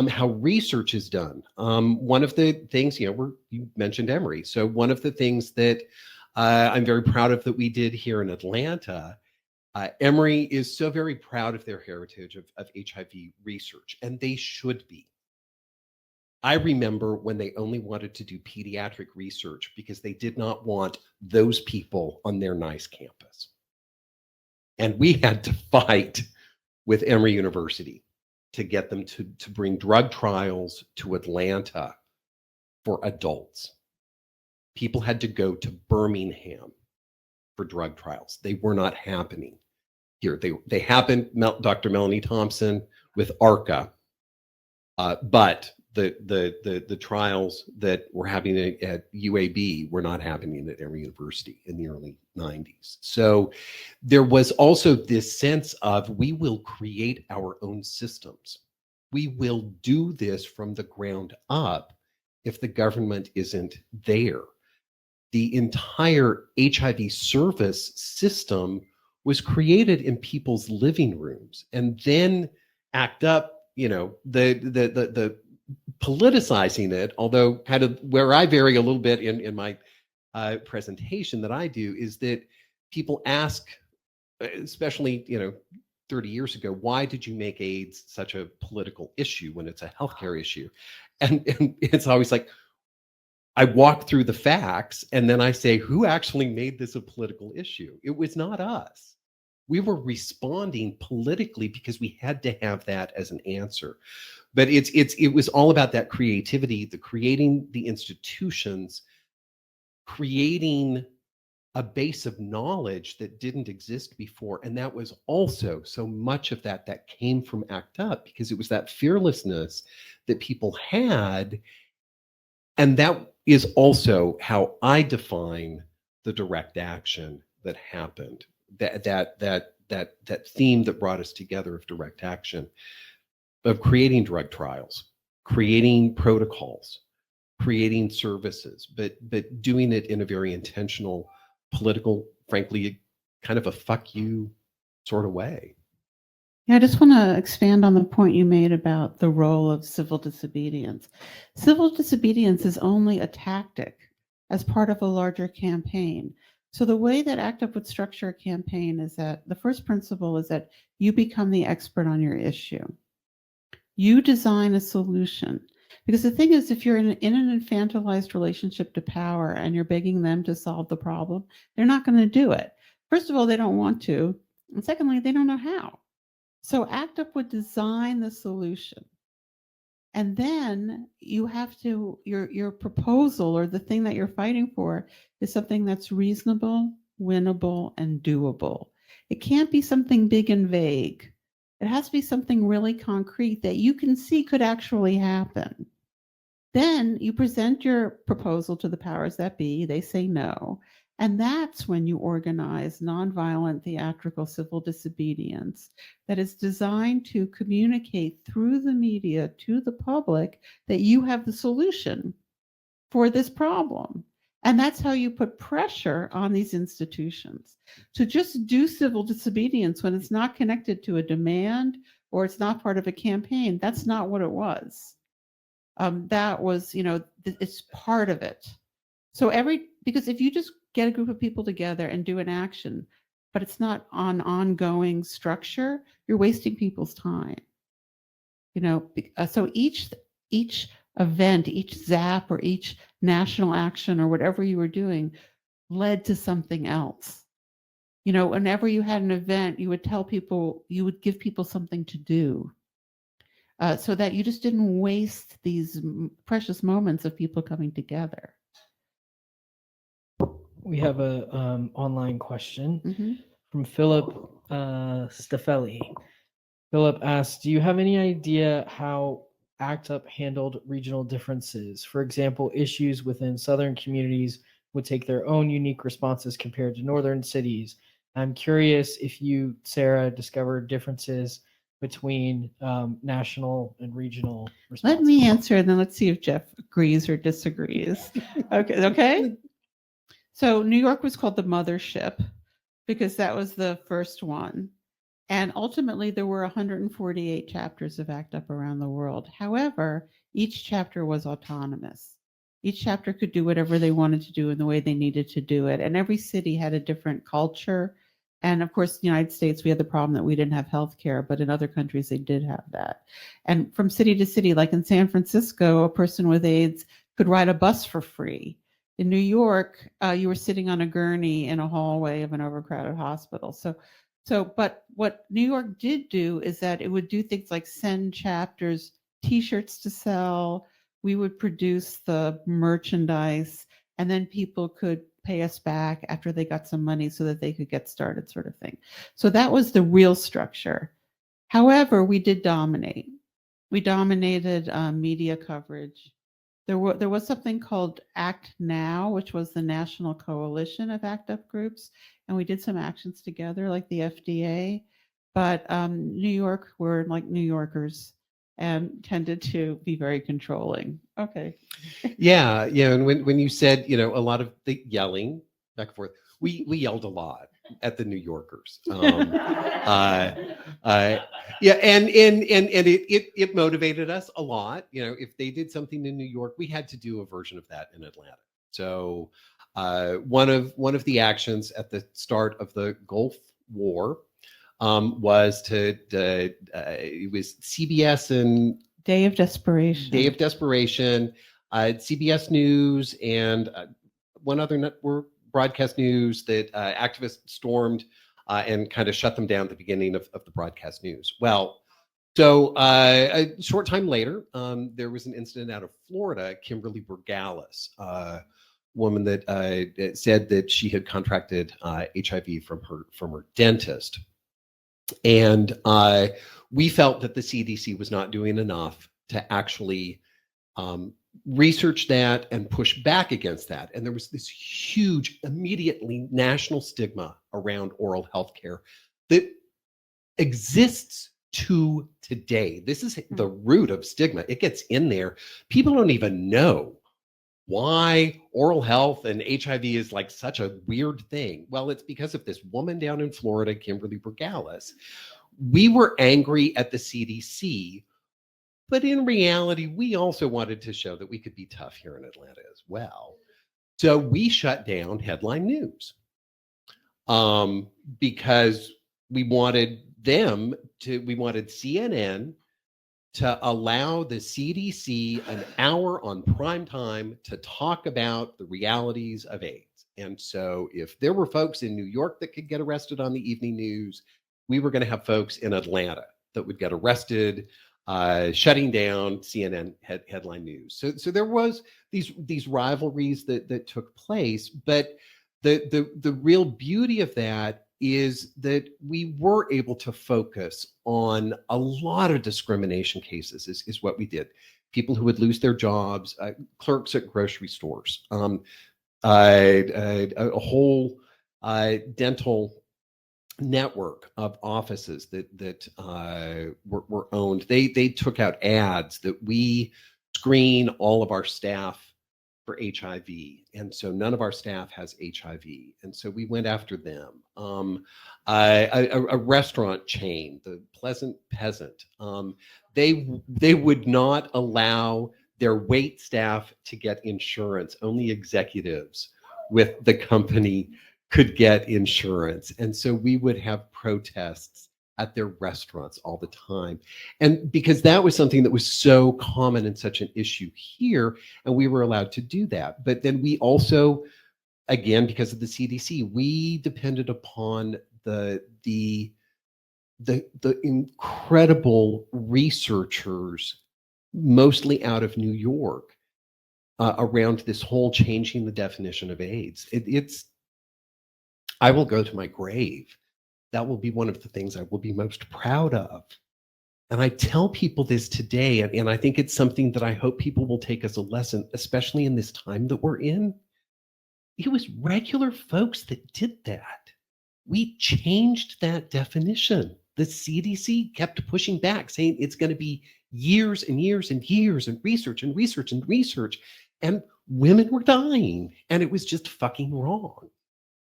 how research is done. One of the things, you mentioned Emory. So one of the things that I'm very proud of that we did here in Atlanta, Emory is so very proud of their heritage of HIV research, and they should be. I remember when they only wanted to do pediatric research because they did not want those people on their nice campus. And we had to fight with Emory University to get them to bring drug trials to Atlanta for adults. People had to go to Birmingham for drug trials. They were not happening here. They happened, Dr. Melanie Thompson with ARCA, but the trials that were happening at UAB were not happening at every university in the early 90s. So there was also this sense of, we will create our own systems. We will do this from the ground up if the government isn't there. The entire HIV service system was created in people's living rooms, and then ACT UP, the politicizing it, although kind of where I vary a little bit in my presentation that I do, is that people ask, especially 30 years ago, why did you make AIDS such a political issue when it's a healthcare issue? And it's always like, I walk through the facts and then I say, who actually made this a political issue? It was not us. We were responding politically because we had to have that as an answer. But it was all about that creativity, creating the institutions, creating a base of knowledge that didn't exist before. And that was also so much of that came from ACT UP, because it was that fearlessness that people had. And that is also how I define the direct action that happened, that theme that brought us together of direct action, of creating drug trials, creating protocols, creating services, but doing it in a very intentional, political, frankly, kind of a fuck you sort of way. Yeah, I just want to expand on the point you made about the role of civil disobedience. Civil disobedience is only a tactic as part of a larger campaign. So the way that ACT UP would structure a campaign is that the first principle is that you become the expert on your issue. You design a solution. Because the thing is, if you're in an infantilized relationship to power and you're begging them to solve the problem, they're not going to do it. First of all, they don't want to. And secondly, they don't know how. So ACT UP would design the solution. And then you have to, your proposal or the thing that you're fighting for is something that's reasonable, winnable, and doable. It can't be something big and vague. It has to be something really concrete that you can see could actually happen. Then you present your proposal to the powers that be. They say no. And that's when you organize nonviolent theatrical civil disobedience that is designed to communicate through the media to the public that you have the solution for this problem. And that's how you put pressure on these institutions to just do civil disobedience when it's not connected to a demand or it's not part of a campaign. That's not what it was. That was, it's part of it. So because if you just get a group of people together and do an action, but it's not on ongoing structure, you're wasting people's time. So each event, each ZAP or each national action or whatever you were doing led to something else. Whenever you had an event, you would tell people, you would give people something to do. So that you just didn't waste these precious moments of people coming together. We have a online question from Philip Staffelli. Philip asks, do you have any idea how ACT UP handled regional differences? For example, issues within Southern communities would take their own unique responses compared to Northern cities. I'm curious if you, Sarah, discovered differences between national and regional responses. Let me answer, and then let's see if Jeff agrees or disagrees. Okay. So New York was called the mothership because that was the first one. And ultimately, there were 148 chapters of ACT UP around the world. However, each chapter was autonomous. Each chapter could do whatever they wanted to do in the way they needed to do it. And every city had a different culture. And of course, the United States, we had the problem that we didn't have healthcare, but in other countries, they did have that. And from city to city, like in San Francisco, a person with AIDS could ride a bus for free. In New York, you were sitting on a gurney in a hallway of an overcrowded hospital. But what New York did do is that it would do things like send chapters T-shirts to sell. We would produce the merchandise, and then people could pay us back after they got some money so that they could get started, sort of thing. So that was the real structure. However, we did dominate. We dominated media coverage. There was something called Act Now, which was the national coalition of ACT UP groups, and we did some actions together, like the FDA. But New York were like New Yorkers and tended to be very controlling. Okay. Yeah, yeah. And when you said, you know, a lot of the yelling back and forth, we yelled a lot at the New Yorkers. Yeah, and it motivated us a lot. You know, if they did something in New York, we had to do a version of that in Atlanta. So one of the actions at the start of the Gulf War was it was CBS and Day of Desperation. Day of Desperation, CBS News, and one other network, broadcast news, that activists stormed and kind of shut them down at the beginning of the broadcast news. Well, so a short time later, there was an incident out of Florida, Kimberly Burgalis, woman that said that she had contracted HIV from her dentist. And we felt that the CDC was not doing enough to actually research that and push back against that. And there was this huge, immediately national stigma around oral health care that exists to today. This is the root of stigma. It gets in there. People don't even know why oral health and HIV is like such a weird thing. Well, it's because of this woman down in Florida, Kimberly Burgalis. We were angry at the CDC, but in reality, we also wanted to show that we could be tough here in Atlanta as well. So we shut down headline news because we wanted CNN to allow the CDC an hour on prime time to talk about the realities of AIDS. And so if there were folks in New York that could get arrested on the evening news, we were going to have folks in Atlanta that would get arrested, shutting down CNN headline news. So there was these rivalries that took place, but the real beauty of that is that we were able to focus on a lot of discrimination cases is what we did. People who would lose their jobs, clerks at grocery stores, a whole dental network of offices that were owned. They took out ads that we screen all of our staff for HIV, and so none of our staff has HIV, and so we went after them. A restaurant chain, the Pleasant Peasant, they would not allow their wait staff to get insurance. Only executives with the company could get insurance, and so we would have protests at their restaurants all the time. And because that was something that was so common and such an issue here, and we were allowed to do that. But then we also, again, because of the CDC, we depended upon the incredible researchers, mostly out of New York, around this whole changing the definition of AIDS. I will go to my grave. That will be one of the things I will be most proud of. And I tell people this today, and I think it's something that I hope people will take as a lesson, especially in this time that we're in. It was regular folks that did that. We changed that definition. The CDC kept pushing back, saying it's going to be years and years and years and research and research and research. And women were dying, and it was just fucking wrong.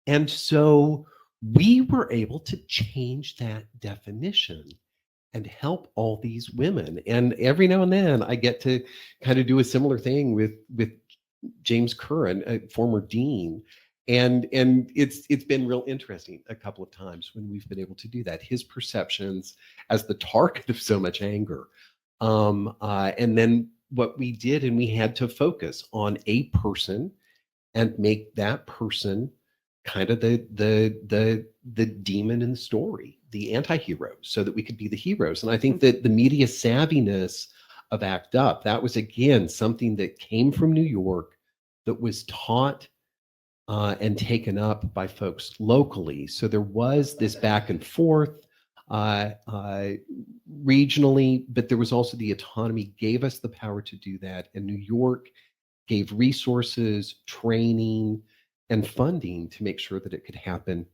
And so we were able to change that definition and help all these women. And every now and then I get to kind of do a similar thing with James Curran, a former dean. And it's been real interesting a couple of times when we've been able to do that. His perceptions as the target of so much anger. And then what we did, and we had to focus on a person and make that person kind of the demon in the story, the anti-hero, so that we could be the heroes. And I think that the media savviness of ACT UP, that was, again, something that came from New York, that was taught and taken up by folks locally. So there was this back and forth. regionally, but there was also the autonomy, gave us the power to do that. And New York gave resources, training, and funding to make sure that it could happen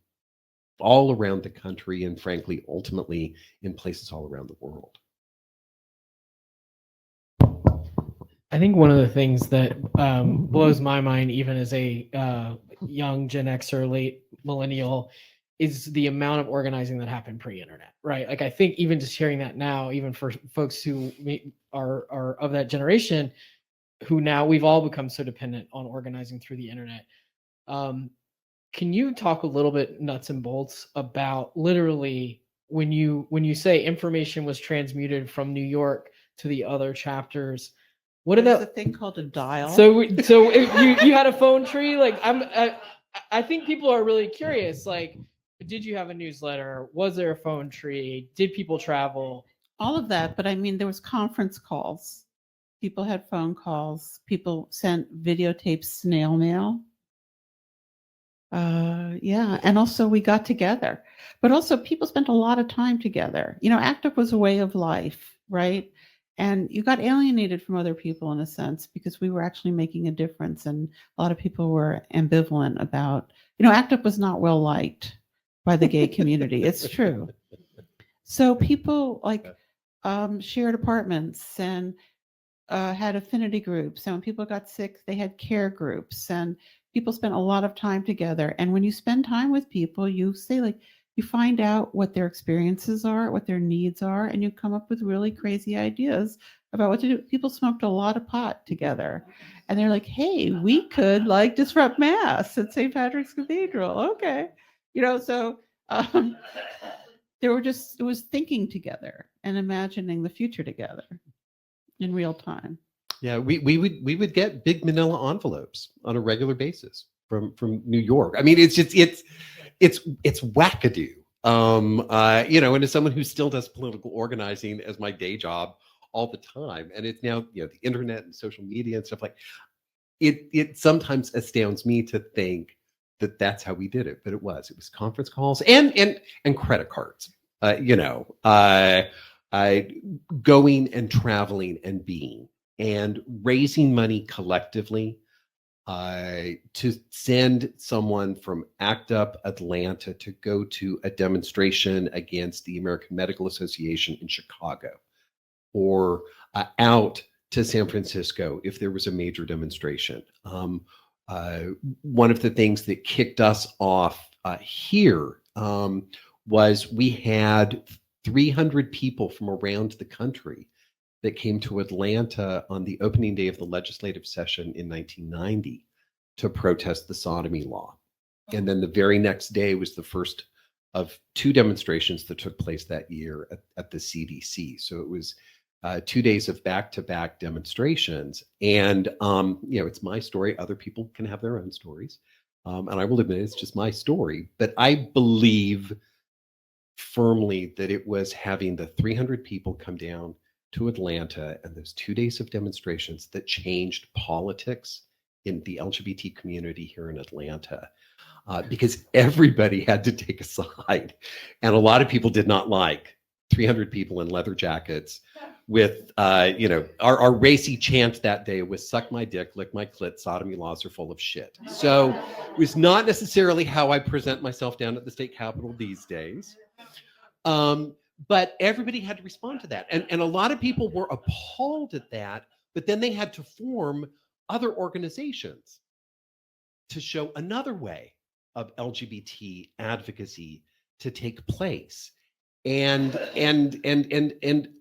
all around the country and, frankly, ultimately in places all around the world. I think one of the things that blows my mind, even as a young Gen Xer, late millennial, is the amount of organizing that happened pre-internet, right? Like, I think even just hearing that now, even for folks who are of that generation, who now we've all become so dependent on organizing through the internet. Can you talk a little bit nuts and bolts about literally when you say information was transmuted from New York to the other chapters? What did There's that a thing called a dial. So you you had a phone tree? Like, I think people are really curious. Like, did you have a newsletter? Was there a phone tree? Did people travel? All of that, but I mean, there was conference calls. People had phone calls. People sent videotapes, snail mail. Yeah, and also we got together, but also people spent a lot of time together. You know, ACT UP was a way of life, right? And you got alienated from other people in a sense because we were actually making a difference, and a lot of people were ambivalent about. You know, ACT UP was not well liked by the gay community. It's true. So people like shared apartments and had affinity groups. And when people got sick, they had care groups, and people spent a lot of time together. And when you spend time with people, you say, like, you find out what their experiences are, what their needs are, and you come up with really crazy ideas about what to do. People smoked a lot of pot together, and they're like, hey, we could like disrupt mass at St. Patrick's Cathedral. Okay. You know, so it was thinking together and imagining the future together in real time. Yeah, we would get big manila envelopes on a regular basis from New York. I mean, it's just it's wackadoo. You know, and as someone who still does political organizing as my day job all the time, and it's now, you know, the internet and social media and stuff like it sometimes astounds me to think that that's how we did it, but it was conference calls and credit cards. You know, going and traveling and being and raising money collectively to send someone from ACT UP Atlanta to go to a demonstration against the American Medical Association in Chicago, or out to San Francisco if there was a major demonstration. One of the things that kicked us off here was we had 300 people from around the country that came to Atlanta on the opening day of the legislative session in 1990 to protest the sodomy law. And then the very next day was the first of two demonstrations that took place that year at the CDC. So it was 2 days of back-to-back demonstrations. And, you know, it's my story. Other people can have their own stories. And I will admit it's just my story. But I believe firmly that it was having the 300 people come down to Atlanta and those 2 days of demonstrations that changed politics in the LGBT community here in Atlanta, because everybody had to take a side. And a lot of people did not like 300 people in leather jackets with, you know, our racy chant that day was "suck my dick, lick my clit, sodomy laws are full of shit." So it was not necessarily how I present myself down at the state capitol these days. But everybody had to respond to that. And a lot of people were appalled at that, but then they had to form other organizations to show another way of LGBT advocacy to take place, and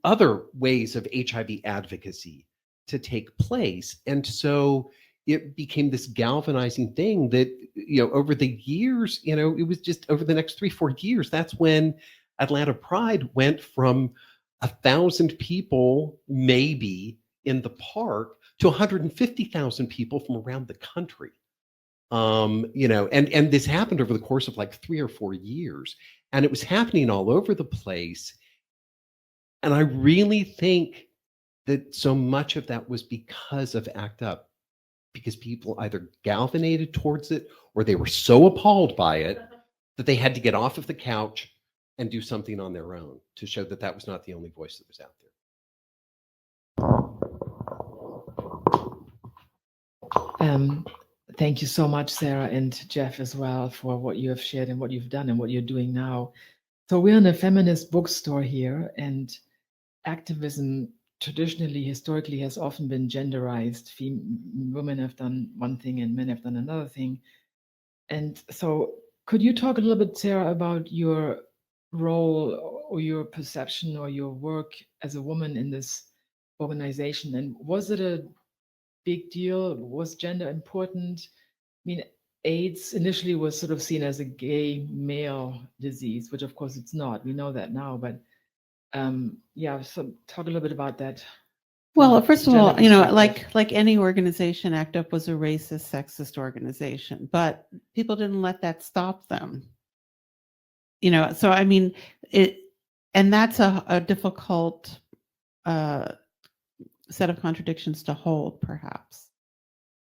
other ways of HIV advocacy to take place. And so it became this galvanizing thing that, you know, over the years, you know, it was just over the next 3-4 years, that's when Atlanta Pride went from 1,000 people maybe in the park to 150,000 people from around the country. You know, and this happened over the course of like 3 or 4 years, and it was happening all over the place. And I really think that so much of that was because of ACT UP, because people either galvanized towards it or they were so appalled by it that they had to get off of the couch, and do something on their own to show that that was not the only voice that was out there. Thank you so much, Sarah and Jeff, as well, for what you have shared and what you've done and what you're doing now. So we're in a feminist bookstore here, and activism traditionally, historically, has often been genderized. Women have done one thing and men have done another thing. And so could you talk a little bit, Sarah, about your role or your perception or your work as a woman in this organization? And was it a big deal? Was gender important? I mean, AIDS initially was sort of seen as a gay male disease, which of course it's not. We know that now, but yeah, so talk a little bit about that. Well, from first of gender all, you know, perspective. like any organization, ACT UP was a racist, sexist organization, but people didn't let that stop them. You know, so I mean, and that's a difficult set of contradictions to hold, perhaps.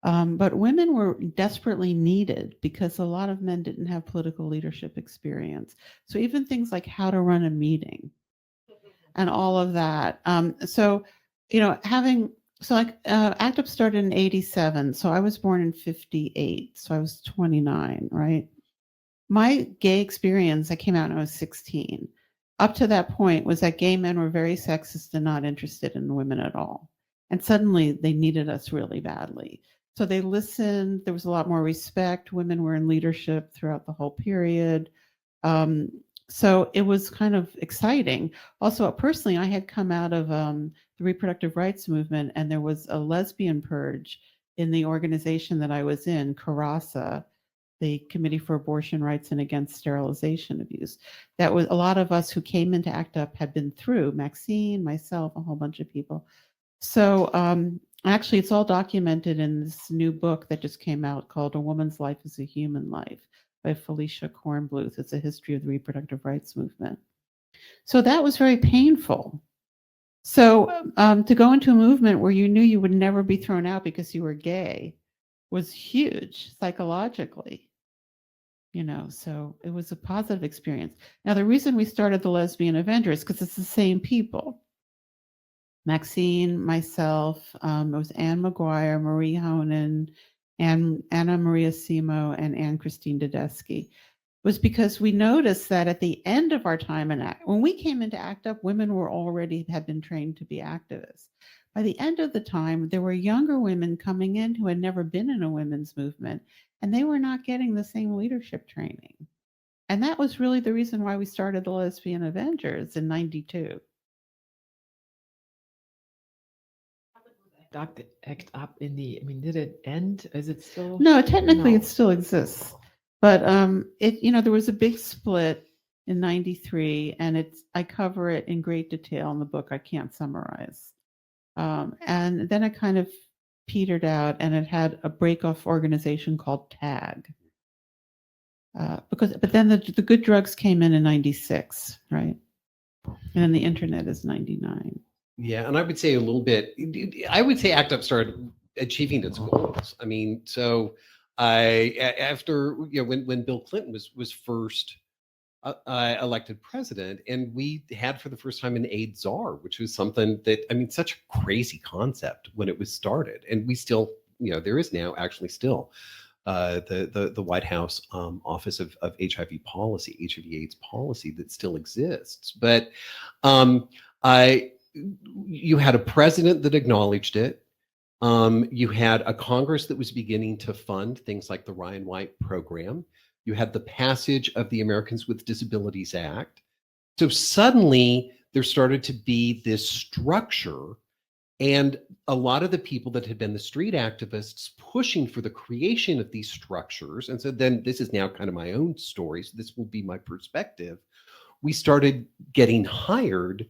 But women were desperately needed because a lot of men didn't have political leadership experience. So even things like how to run a meeting and all of that. So, you know, ACT UP started in 87. So I was born in 58. So I was 29, right? My gay experience, I came out when I was 16. Up to that point was that gay men were very sexist and not interested in women at all. And suddenly they needed us really badly. So they listened. There was a lot more respect. Women were in leadership throughout the whole period. So it was kind of exciting. Also, personally, I had come out of the reproductive rights movement, and there was a lesbian purge in the organization that I was in, CARASA, the Committee for Abortion Rights and Against Sterilization Abuse. That was a lot of us who came into ACT UP had been through, Maxine, myself, a whole bunch of people. So actually, it's all documented in this new book that just came out called A Woman's Life is a Human Life by Felicia Kornbluth. It's a history of the reproductive rights movement. So that was very painful. So to go into a movement where you knew you would never be thrown out because you were gay was huge psychologically, you know, so it was a positive experience. Now, the reason we started the Lesbian Avengers, because it's the same people. Maxine, myself, it was Anne McGuire, Marie Honan, and Anna Maria Simo, and Anne Christine Tedeschi, was because we noticed that at the end of our time in when we came into ACT UP, women had been trained to be activists. By the end of the time, there were younger women coming in who had never been in a women's movement, and they were not getting the same leadership training. And that was really the reason why we started the Lesbian Avengers in '92. ACT UP I mean, did it end? Is it still? No, technically No. it still exists. But there was a big split in '93, and I cover it in great detail in the book. I can't summarize. And then it kind of petered out, and it had a break-off organization called TAG. But then the good drugs came in '96, right? And then the internet is '99. Yeah, and I would say a little bit. I would say ACT UP started achieving its goals. I mean, so after when Bill Clinton was first elected president, and we had for the first time an AIDS czar, which was something that, I mean, such a crazy concept when it was started, and we still, there is now actually still the White House Office of HIV policy, HIV/AIDS policy that still exists, but you had a president that acknowledged it. You had a Congress that was beginning to fund things like the Ryan White program. You had the passage of the Americans with Disabilities Act. So suddenly there started to be this structure, and a lot of the people that had been the street activists pushing for the creation of these structures. And so then this is now kind of my own story, so this will be my perspective. We started getting hired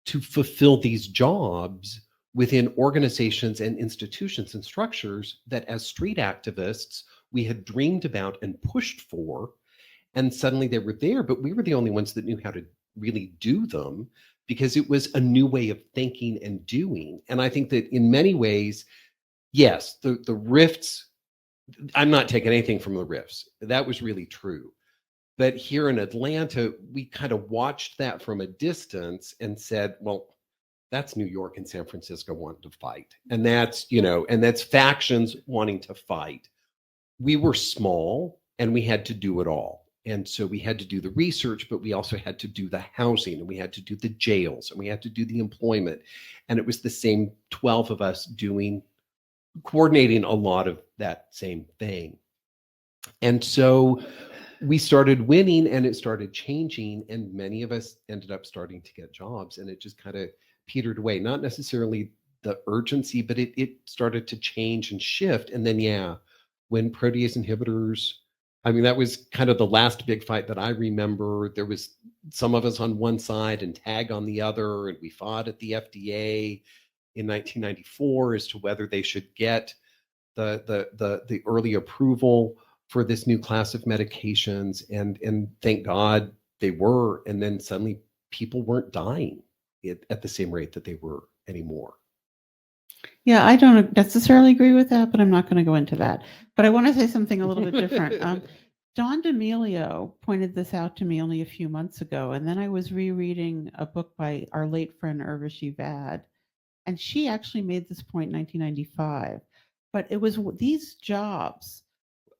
to fulfill these jobs within organizations and institutions and structures that as street activists, we had dreamed about and pushed for. And suddenly they were there, but we were the only ones that knew how to really do them, because it was a new way of thinking and doing. And I think that in many ways, yes, the rifts, I'm not taking anything from the rifts. That was really true. But here in Atlanta, we kind of watched that from a distance and said, well, that's New York and San Francisco wanting to fight. And that's, and that's factions wanting to fight. We were small and we had to do it all. And so we had to do the research, but we also had to do the housing, and we had to do the jails, and we had to do the employment. And it was the same 12 of us coordinating a lot of that same thing. And so we started winning, and it started changing, and many of us ended up starting to get jobs, and it just kind of petered away. Not necessarily the urgency, but it started to change and shift. And then, when protease inhibitors, I mean, that was kind of the last big fight that I remember. There was some of us on one side and TAG on the other, and we fought at the FDA in 1994 as to whether they should get the early approval for this new class of medications, and thank God they were. And then suddenly people weren't dying at the same rate that they were anymore. Yeah, I don't necessarily agree with that, but I'm not going to go into that. But I want to say something a little bit different. Don D'Amelio pointed this out to me only a few months ago, and then I was rereading a book by our late friend Urvashi Vad, and she actually made this point in 1995. But it was these jobs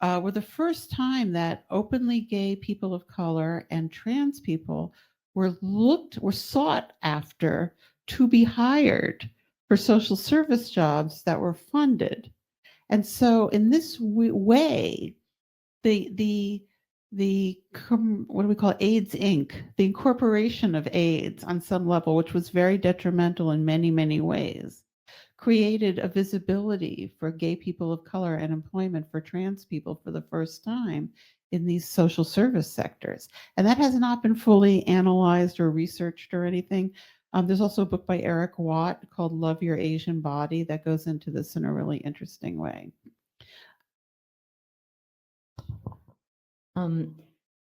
were the first time that openly gay people of color and trans people were sought after to be hired for social service jobs that were funded. And so in this way, the what do we call it? AIDS Inc., the incorporation of AIDS on some level, which was very detrimental in many, many ways, created a visibility for gay people of color and employment for trans people for the first time in these social service sectors. And that has not been fully analyzed or researched or anything. There's also a book by Eric Watt called Love Your Asian Body that goes into this in a really interesting way.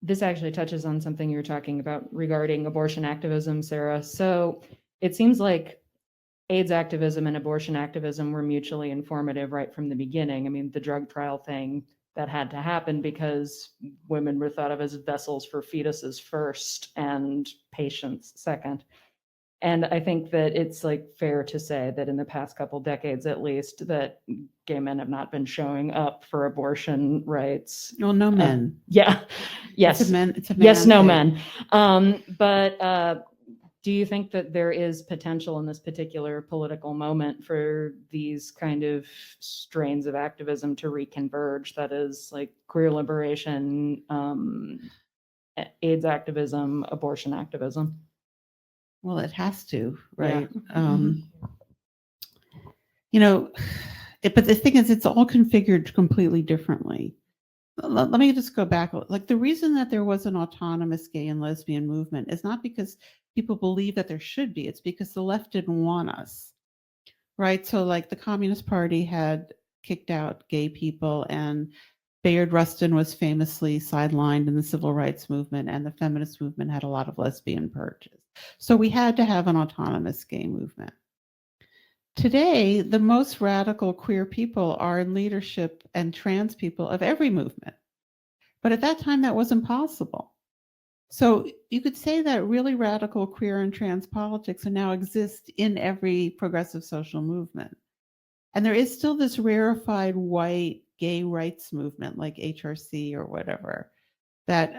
This actually touches on something you were talking about regarding abortion activism, Sarah. So it seems like AIDS activism and abortion activism were mutually informative right from the beginning. I mean, the drug trial thing, that had to happen because women were thought of as vessels for fetuses first and patients second. And I think that it's like fair to say that in the past couple decades, at least, that gay men have not been showing up for abortion rights. Well, no men. Yeah. Yes. It's a man Yes, no thing. men. But do you think that there is potential in this particular political moment for these kind of strains of activism to reconverge? That is like queer liberation, AIDS activism, abortion activism. Well, it has to, right? Yeah. But the thing is, it's all configured completely differently. Let me just go back. Like, the reason that there was an autonomous gay and lesbian movement is not because people believe that there should be. It's because the left didn't want us, right? So like the Communist Party had kicked out gay people, and Bayard Rustin was famously sidelined in the civil rights movement, and the feminist movement had a lot of lesbian purges. So we had to have an autonomous gay movement. Today, the most radical queer people are in leadership, and trans people of every movement. But at that time, that wasn't possible. So you could say that really radical queer and trans politics now exist in every progressive social movement. And there is still this rarefied white gay rights movement like HRC or whatever that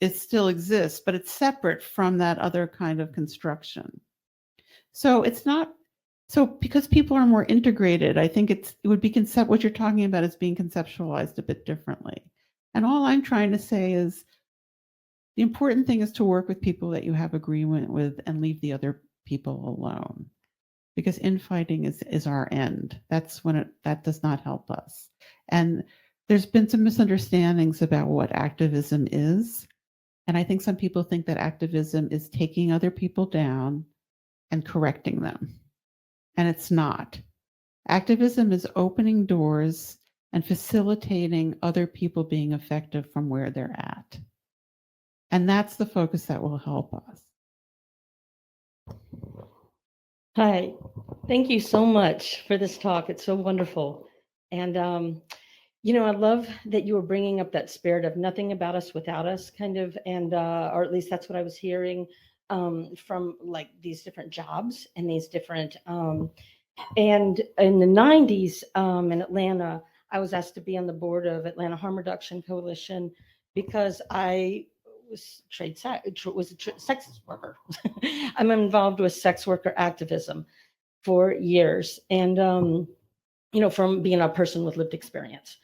it still exists, but it's separate from that other kind of construction. So it's not, so because people are more integrated, I think it would be what you're talking about is being conceptualized a bit differently. And all I'm trying to say is the important thing is to work with people that you have agreement with and leave the other people alone. Because infighting is our end. That's when that does not help us. And there's been some misunderstandings about what activism is. And I think some people think that activism is taking other people down and correcting them. And it's not. Activism is opening doors and facilitating other people being effective from where they're at. And that's the focus that will help us. Hi, thank you so much for this talk. It's so wonderful. And You know, I love that you were bringing up that spirit of nothing about us without us, kind of, and or at least that's what I was hearing from like these different jobs and these different. And in the '90s in Atlanta, I was asked to be on the board of Atlanta Harm Reduction Coalition because I was sex worker. I'm involved with sex worker activism for years, and you know, from being a person with lived experience.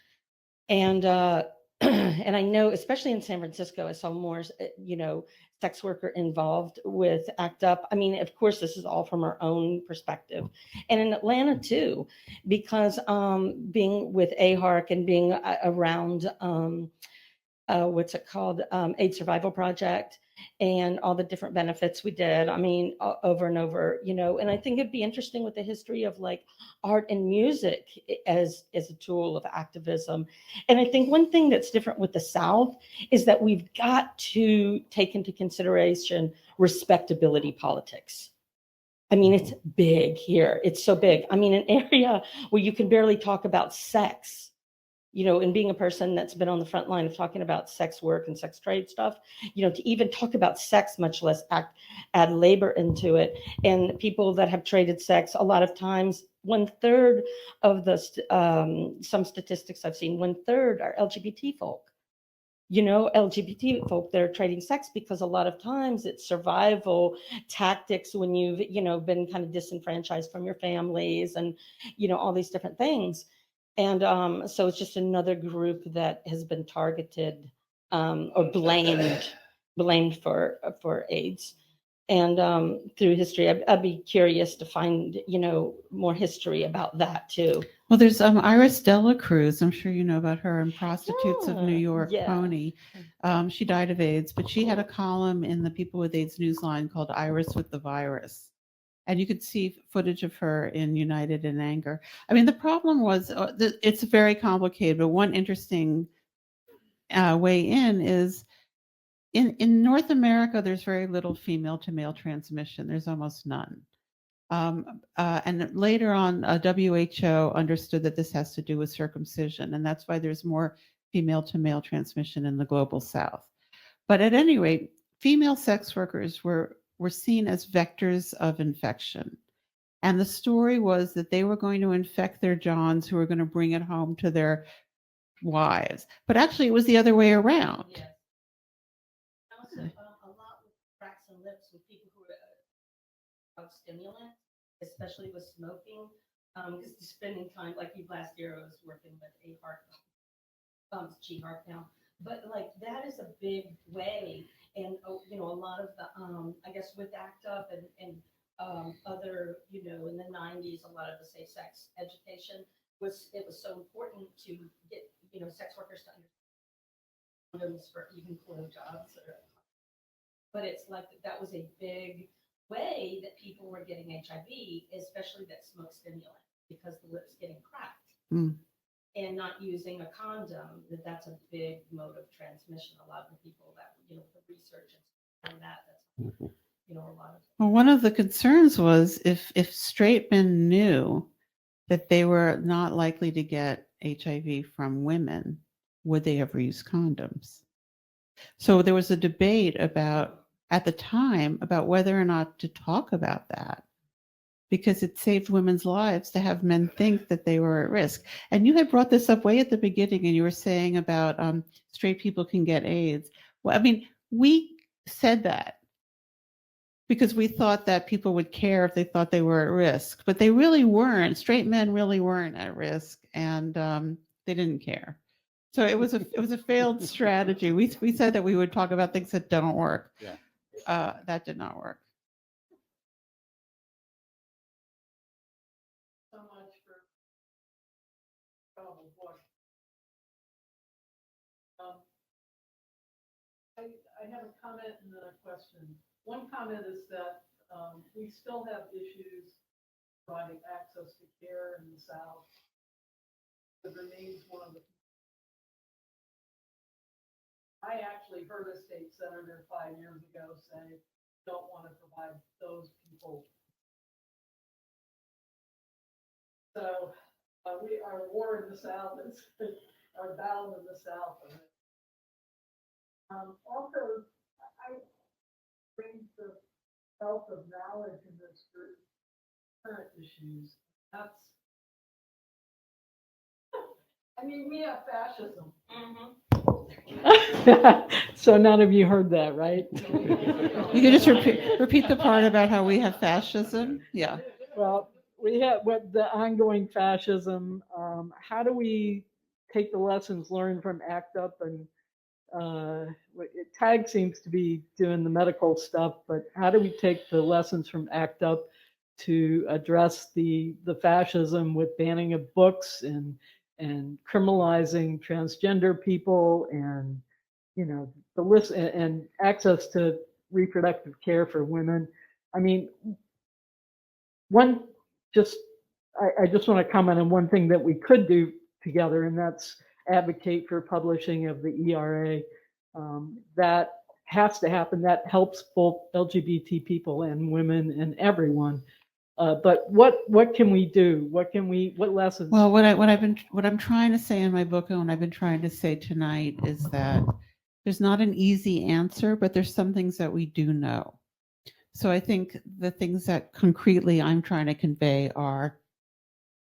And and I know, especially in San Francisco, I saw more, you know, sex worker involved with ACT UP. I mean, of course, this is all from our own perspective, and in Atlanta too, because being with AHARC and being around what's it called, AIDS Survival Project, and all the different benefits we did. I mean, over and over, you know. And I think it'd be interesting with the history of like art and music as a tool of activism. And I think one thing that's different with the South is that we've got to take into consideration respectability politics. I mean, it's big here. It's so big. I mean, an area where you can barely talk about sex, you know, and being a person that's been on the front line of talking about sex work and sex trade stuff, you know, to even talk about sex, much less add labor into it. And people that have traded sex, a lot of times, 1/3 of the, some statistics I've seen, 1/3 are LGBT folk. You know, LGBT folk that are trading sex, because a lot of times it's survival tactics when you've, you know, been kind of disenfranchised from your families and, you know, all these different things. And so it's just another group that has been targeted or blamed for AIDS. And through history, I'd be curious to find, you know, more history about that too. Well, there's Iris Dela Cruz. I'm sure you know about her in Prostitutes of New York, Yeah. Pony. She died of AIDS, but she had a column in the People with AIDS newsline called Iris with the Virus. And you could see footage of her in United in Anger. I mean, the problem was, it's very complicated, but one interesting way in is in North America, there's very little female to male transmission. There's almost none. And later on, WHO understood that this has to do with circumcision, and that's why there's more female to male transmission in the global South. But at any rate, female sex workers were seen as vectors of infection. And the story was that they were going to infect their Johns, who were going to bring it home to their wives. But actually, it was the other way around. Yes. Also, a lot with cracks and lips with people who are of stimulants, especially with smoking. Because spending time, like last year, I was working with G-Heart now. But like that is a big way, and you know, a lot of the I guess with ACT UP and other, you know, in the '90s, a lot of the safe sex education was so important to get, you know, sex workers to understand condoms for even blowjobs. But it's like that was a big way that people were getting HIV, especially that smoke stimulant, because the lips getting cracked. Mm. And not using a condom, that's a big mode of transmission. A lot of the people that, you know, the research and that's, you know, a lot of. Well, one of the concerns was if straight men knew that they were not likely to get HIV from women, would they ever use condoms? So there was a debate at the time about whether or not to talk about that, because it saved women's lives to have men think that they were at risk. And you had brought this up way at the beginning, and you were saying about straight people can get AIDS. Well, I mean, we said that because we thought that people would care if they thought they were at risk, but they really weren't. Straight men really weren't at risk, and they didn't care. So it was a failed strategy. We said that we would talk about things that don't work. Yeah. That did not work. So much for problem one. I have a comment and then a question. One comment is that we still have issues providing access to care in the South. It remains one of the. I actually heard a state senator 5 years ago say, don't want to provide those people. So our war in the South our battle in the South. Also, I bring the wealth of knowledge in this group, current issues. That's, I mean, we have fascism. So none of you heard that, right? You can just repeat the part about how we have fascism. Yeah. Well, we have what the ongoing fascism. How do we take the lessons learned from ACT UP and TAG seems to be doing the medical stuff, but how do we take the lessons from ACT UP to address the fascism with banning of books and criminalizing transgender people and, you know, the list and access to reproductive care for women? I mean, I just want to comment on one thing that we could do together, and that's advocate for publishing of the ERA. That has to happen. That helps both LGBT people and women and everyone. But what can we do? What lessons? Well, what I'm trying to say in my book and what I've been trying to say tonight is that there's not an easy answer, but there's some things that we do know. So I think the things that concretely I'm trying to convey are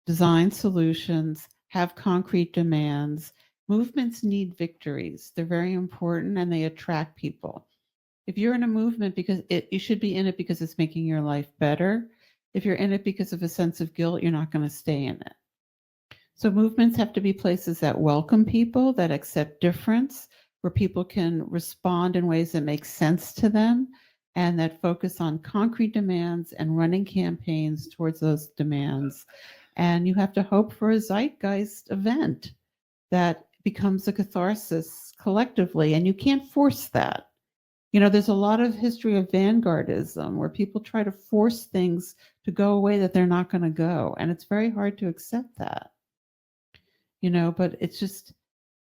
design solutions, have concrete demands. Movements need victories. They're very important and they attract people. If you're in a movement you should be in it because it's making your life better. If you're in it because of a sense of guilt, you're not going to stay in it. So movements have to be places that welcome people, that accept difference, where people can respond in ways that make sense to them, and that focus on concrete demands and running campaigns towards those demands. And you have to hope for a zeitgeist event that becomes a catharsis collectively, and you can't force that. You know, there's a lot of history of vanguardism where people try to force things to go away that they're not going to go, and it's very hard to accept that. You know, but it's just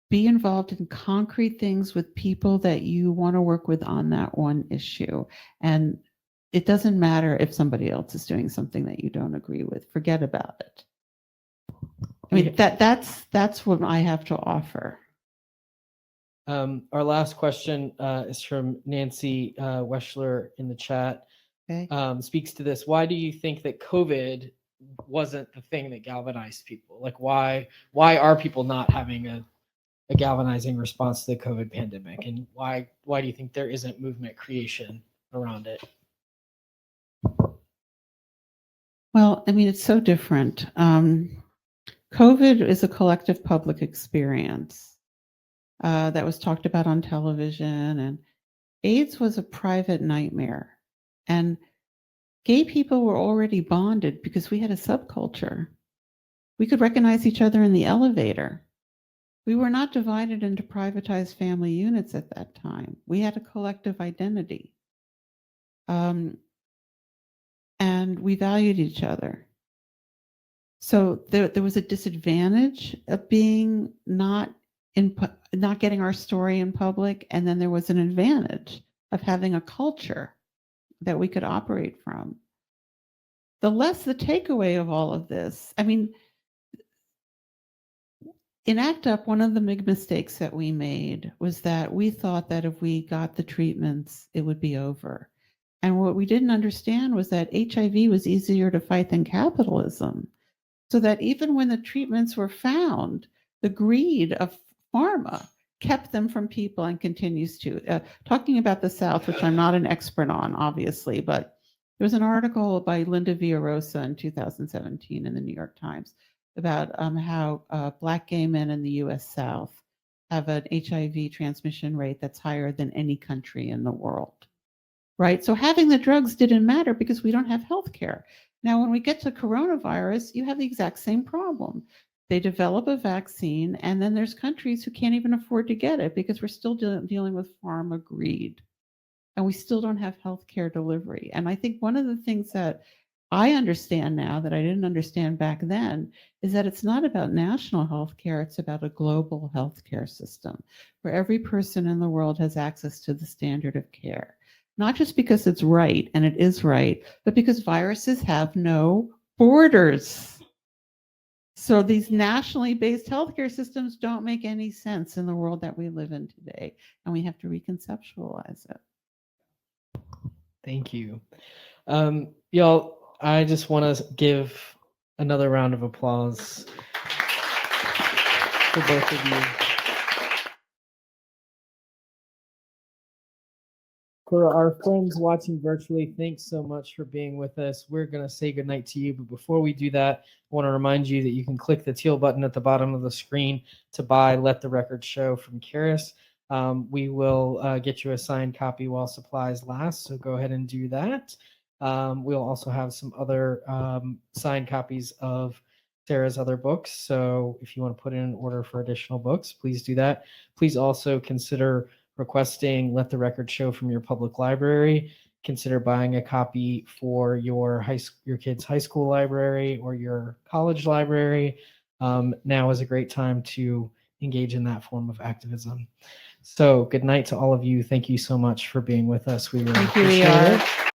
be involved in concrete things with people that you want to work with on that one issue. And it doesn't matter if somebody else is doing something that you don't agree with. Forget about it. I mean, that's what I have to offer. Our last question is from Nancy Weschler in the chat. Okay. Speaks to this. Why do you think that COVID wasn't the thing that galvanized people? Like, why are people not having a galvanizing response to the COVID pandemic? And why do you think there isn't movement creation around it? Well, I mean, it's so different. COVID is a collective public experience that was talked about on television, and AIDS was a private nightmare. And gay people were already bonded because we had a subculture. We could recognize each other in the elevator. We were not divided into privatized family units at that time. We had a collective identity. And we valued each other. So there was a disadvantage of being not getting our story in public, and then there was an advantage of having a culture that we could operate from. The takeaway of all of this, I mean, in ACT UP, one of the big mistakes that we made was that we thought that if we got the treatments, it would be over. And what we didn't understand was that HIV was easier to fight than capitalism. So that even when the treatments were found, the greed of pharma kept them from people and continues to. Talking about the South, which I'm not an expert on, obviously, but there was an article by Linda Villarosa in 2017 in the New York Times about how Black gay men in the U.S. South have an HIV transmission rate that's higher than any country in the world. Right? So having the drugs didn't matter because we don't have health care. Now, when we get to coronavirus, you have the exact same problem. They develop a vaccine, and then there's countries who can't even afford to get it because we're still dealing with pharma greed. And we still don't have health care delivery. And I think one of the things that I understand now that I didn't understand back then is that it's not about national health care, it's about a global health care system where every person in the world has access to the standard of care. Not just because it's right, and it is right, but because viruses have no borders. So these nationally based healthcare systems don't make any sense in the world that we live in today, and we have to reconceptualize it. Thank you. Y'all, I just want to give another round of applause for both of you. For our friends watching virtually, thanks so much for being with us. We're going to say goodnight to you, but before we do that, I want to remind you that you can click the teal button at the bottom of the screen to buy Let the Record Show from Charis. We will get you a signed copy while supplies last, so go ahead and do that. We'll also have some other signed copies of Sarah's other books, so if you want to put in an order for additional books, please do that. Please also consider requesting Let the Record Show from your public library. Consider buying a copy for your kid's high school library or your college library. Now is a great time to engage in that form of activism. So good night to all of you. Thank you so much for being with us. We really Thank you, appreciate ER. it.